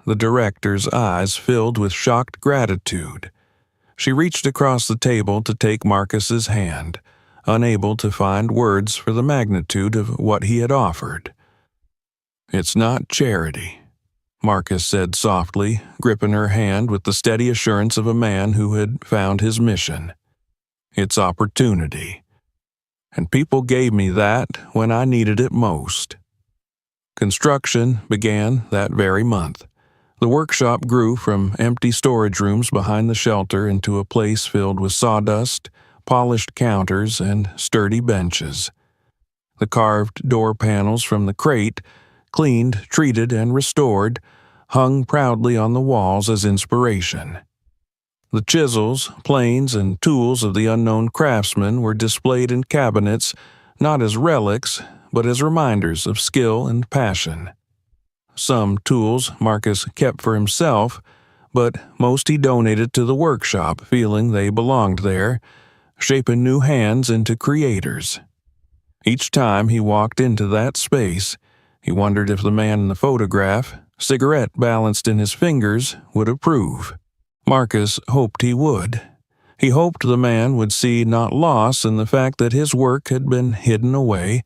The director's eyes filled with shocked gratitude. She reached across the table to take Marcus's hand, unable to find words for the magnitude of what he had offered. "It's not charity," Marcus said softly, gripping her hand with the steady assurance of a man who had found his mission. "It's opportunity. And people gave me that when I needed it most." Construction began that very month. The workshop grew from empty storage rooms behind the shelter into a place filled with sawdust, polished counters, and sturdy benches. The carved door panels from the crate, cleaned, treated, and restored, hung proudly on the walls as inspiration. The chisels, planes, and tools of the unknown craftsman were displayed in cabinets not as relics, but as reminders of skill and passion. Some tools Marcus kept for himself, but most he donated to the workshop, feeling they belonged there, shaping new hands into creators. Each time he walked into that space, he wondered if the man in the photograph, cigarette balanced in his fingers, would approve. Marcus hoped he would. He hoped the man would see not loss in the fact that his work had been hidden away,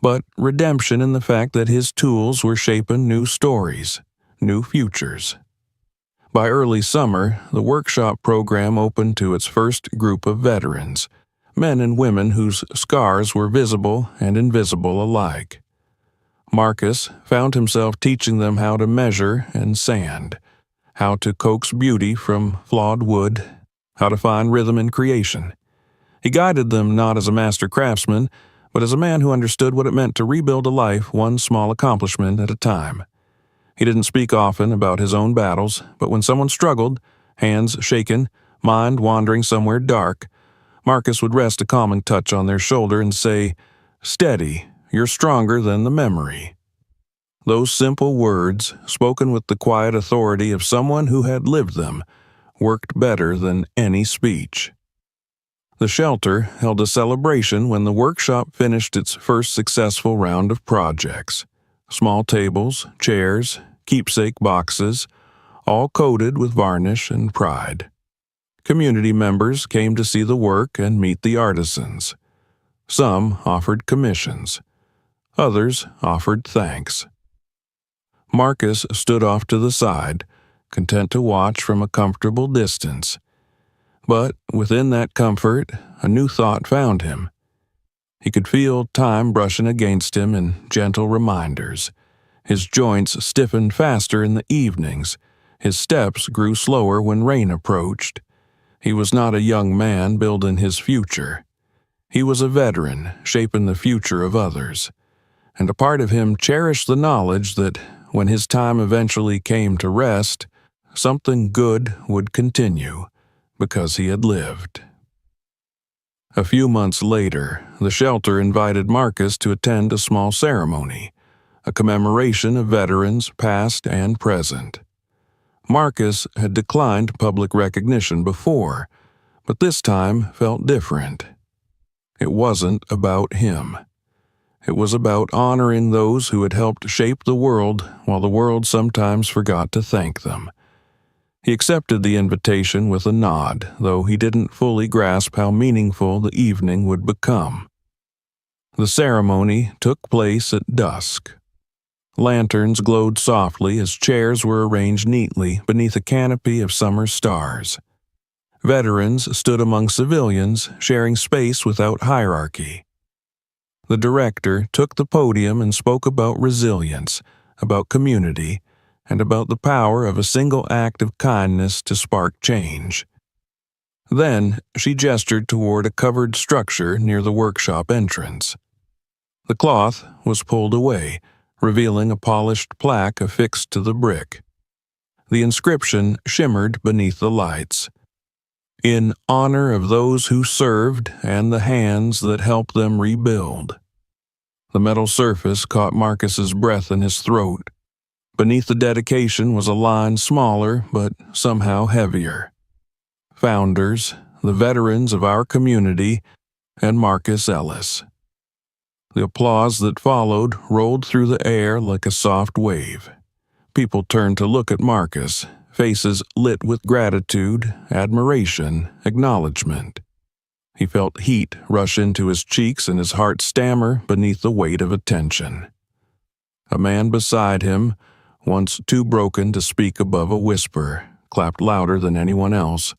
but redemption in the fact that his tools were shaping new stories, new futures. By early summer, the workshop program opened to its first group of veterans, men and women whose scars were visible and invisible alike. Marcus found himself teaching them how to measure and sand, how to coax beauty from flawed wood, how to find rhythm in creation. He guided them not as a master craftsman, but as a man who understood what it meant to rebuild a life one small accomplishment at a time. He didn't speak often about his own battles, but when someone struggled, hands shaken, mind wandering somewhere dark, Marcus would rest a calming touch on their shoulder and say, "Steady, you're stronger than the memory." Those simple words, spoken with the quiet authority of someone who had lived them, worked better than any speech. The shelter held a celebration when the workshop finished its first successful round of projects. Small tables, chairs, keepsake boxes, all coated with varnish and pride. Community members came to see the work and meet the artisans. Some offered commissions. Others offered thanks. Marcus stood off to the side, content to watch from a comfortable distance. But within that comfort, a new thought found him. He could feel time brushing against him in gentle reminders. His joints stiffened faster in the evenings. His steps grew slower when rain approached. He was not a young man building his future. He was a veteran shaping the future of others. And a part of him cherished the knowledge that when his time eventually came to rest, something good would continue, because he had lived. A few months later, the shelter invited Marcus to attend a small ceremony, a commemoration of veterans past and present. Marcus had declined public recognition before, but this time felt different. It wasn't about him. It was about honoring those who had helped shape the world while the world sometimes forgot to thank them. He accepted the invitation with a nod, though he didn't fully grasp how meaningful the evening would become. The ceremony took place at dusk. Lanterns glowed softly as chairs were arranged neatly beneath a canopy of summer stars. Veterans stood among civilians, sharing space without hierarchy. The director took the podium and spoke about resilience, about community, and about the power of a single act of kindness to spark change. Then she gestured toward a covered structure near the workshop entrance. The cloth was pulled away, revealing a polished plaque affixed to the brick. The inscription shimmered beneath the lights. "In honor of those who served and the hands that helped them rebuild." The metal surface caught Marcus's breath in his throat. Beneath the dedication was a line smaller but somehow heavier. Founders, the veterans of our community, and Marcus Ellis. The applause that followed rolled through the air like a soft wave. People turned to look at Marcus, faces lit with gratitude, admiration, acknowledgement. He felt heat rush into his cheeks and his heart stammer beneath the weight of attention. A man beside him, once too broken to speak above a whisper, clapped louder than anyone else.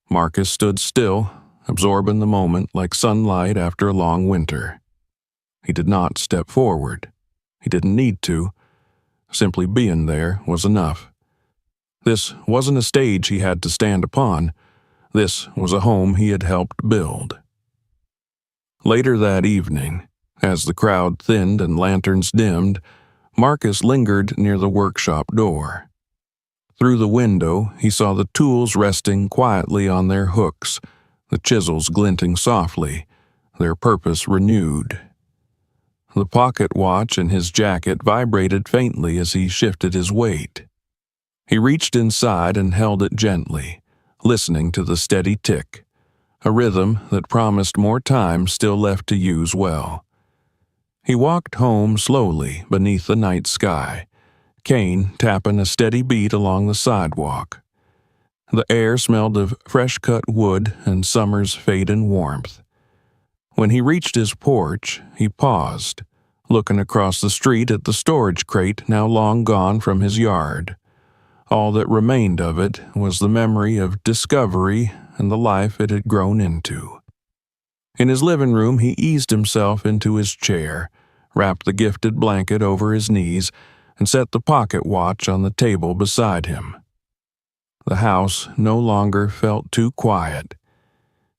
Marcus stood still, absorbing the moment like sunlight after a long winter. He did not step forward. He didn't need to. Simply being there was enough. This wasn't a stage he had to stand upon. This was a home he had helped build. Later that evening, as the crowd thinned and lanterns dimmed, Marcus lingered near the workshop door. Through the window, he saw the tools resting quietly on their hooks, the chisels glinting softly, their purpose renewed. The pocket watch in his jacket vibrated faintly as he shifted his weight. He reached inside and held it gently, listening to the steady tick, a rhythm that promised more time still left to use well. He walked home slowly beneath the night sky, cane tapping a steady beat along the sidewalk. The air smelled of fresh-cut wood and summer's fading warmth. When he reached his porch, he paused, looking across the street at the storage crate now long gone from his yard. All that remained of it was the memory of discovery and the life it had grown into. In his living room, he eased himself into his chair, wrapped the gifted blanket over his knees, and set the pocket watch on the table beside him. The house no longer felt too quiet.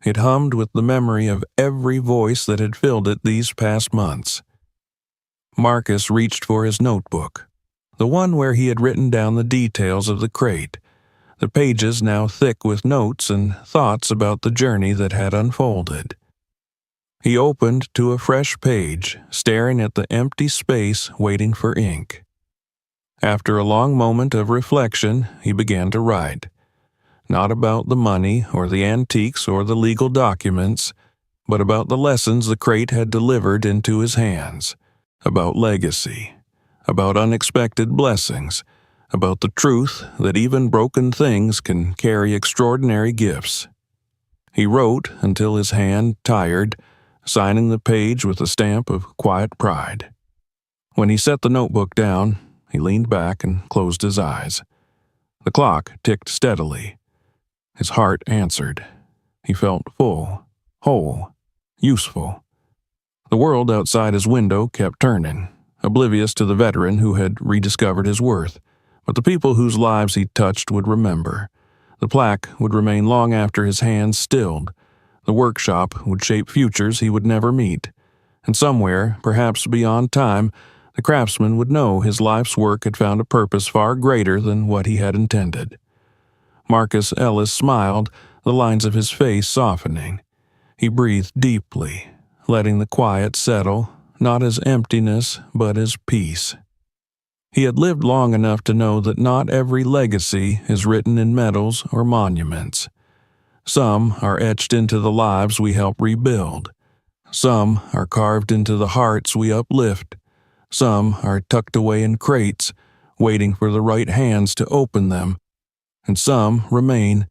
It hummed with the memory of every voice that had filled it these past months. Marcus reached for his notebook, the one where he had written down the details of the crate, the pages now thick with notes and thoughts about the journey that had unfolded. He opened to a fresh page, staring at the empty space waiting for ink. After a long moment of reflection, he began to write. Not about the money or the antiques or the legal documents, but about the lessons the crate had delivered into his hands, about legacy, about unexpected blessings, about the truth that even broken things can carry extraordinary gifts. He wrote until his hand tired, signing the page with a stamp of quiet pride. When he set the notebook down, he leaned back and closed his eyes. The clock ticked steadily. His heart answered. He felt full, whole, useful. The world outside his window kept turning, oblivious to the veteran who had rediscovered his worth. But the people whose lives he touched would remember. The plaque would remain long after his hands stilled. The workshop would shape futures he would never meet. And somewhere, perhaps beyond time, the craftsman would know his life's work had found a purpose far greater than what he had intended. Marcus Ellis smiled, the lines of his face softening. He breathed deeply, letting the quiet settle, not as emptiness, but as peace. He had lived long enough to know that not every legacy is written in medals or monuments. Some are etched into the lives we help rebuild. Some are carved into the hearts we uplift. Some are tucked away in crates, waiting for the right hands to open them. And some remain,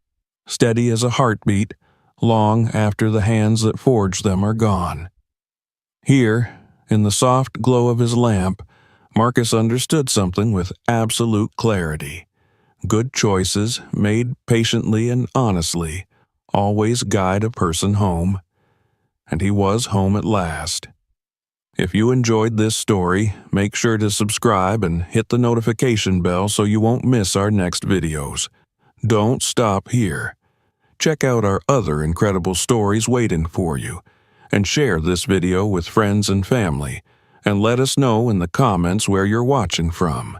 steady as a heartbeat, long after the hands that forged them are gone. Here, in the soft glow of his lamp, Marcus understood something with absolute clarity. Good choices, made patiently and honestly, always guide a person home. And he was home at last. If you enjoyed this story, make sure to subscribe and hit the notification bell so you won't miss our next videos. Don't stop here. Check out our other incredible stories waiting for you, and share this video with friends and family, and let us know in the comments where you're watching from.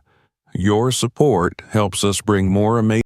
Your support helps us bring more amazing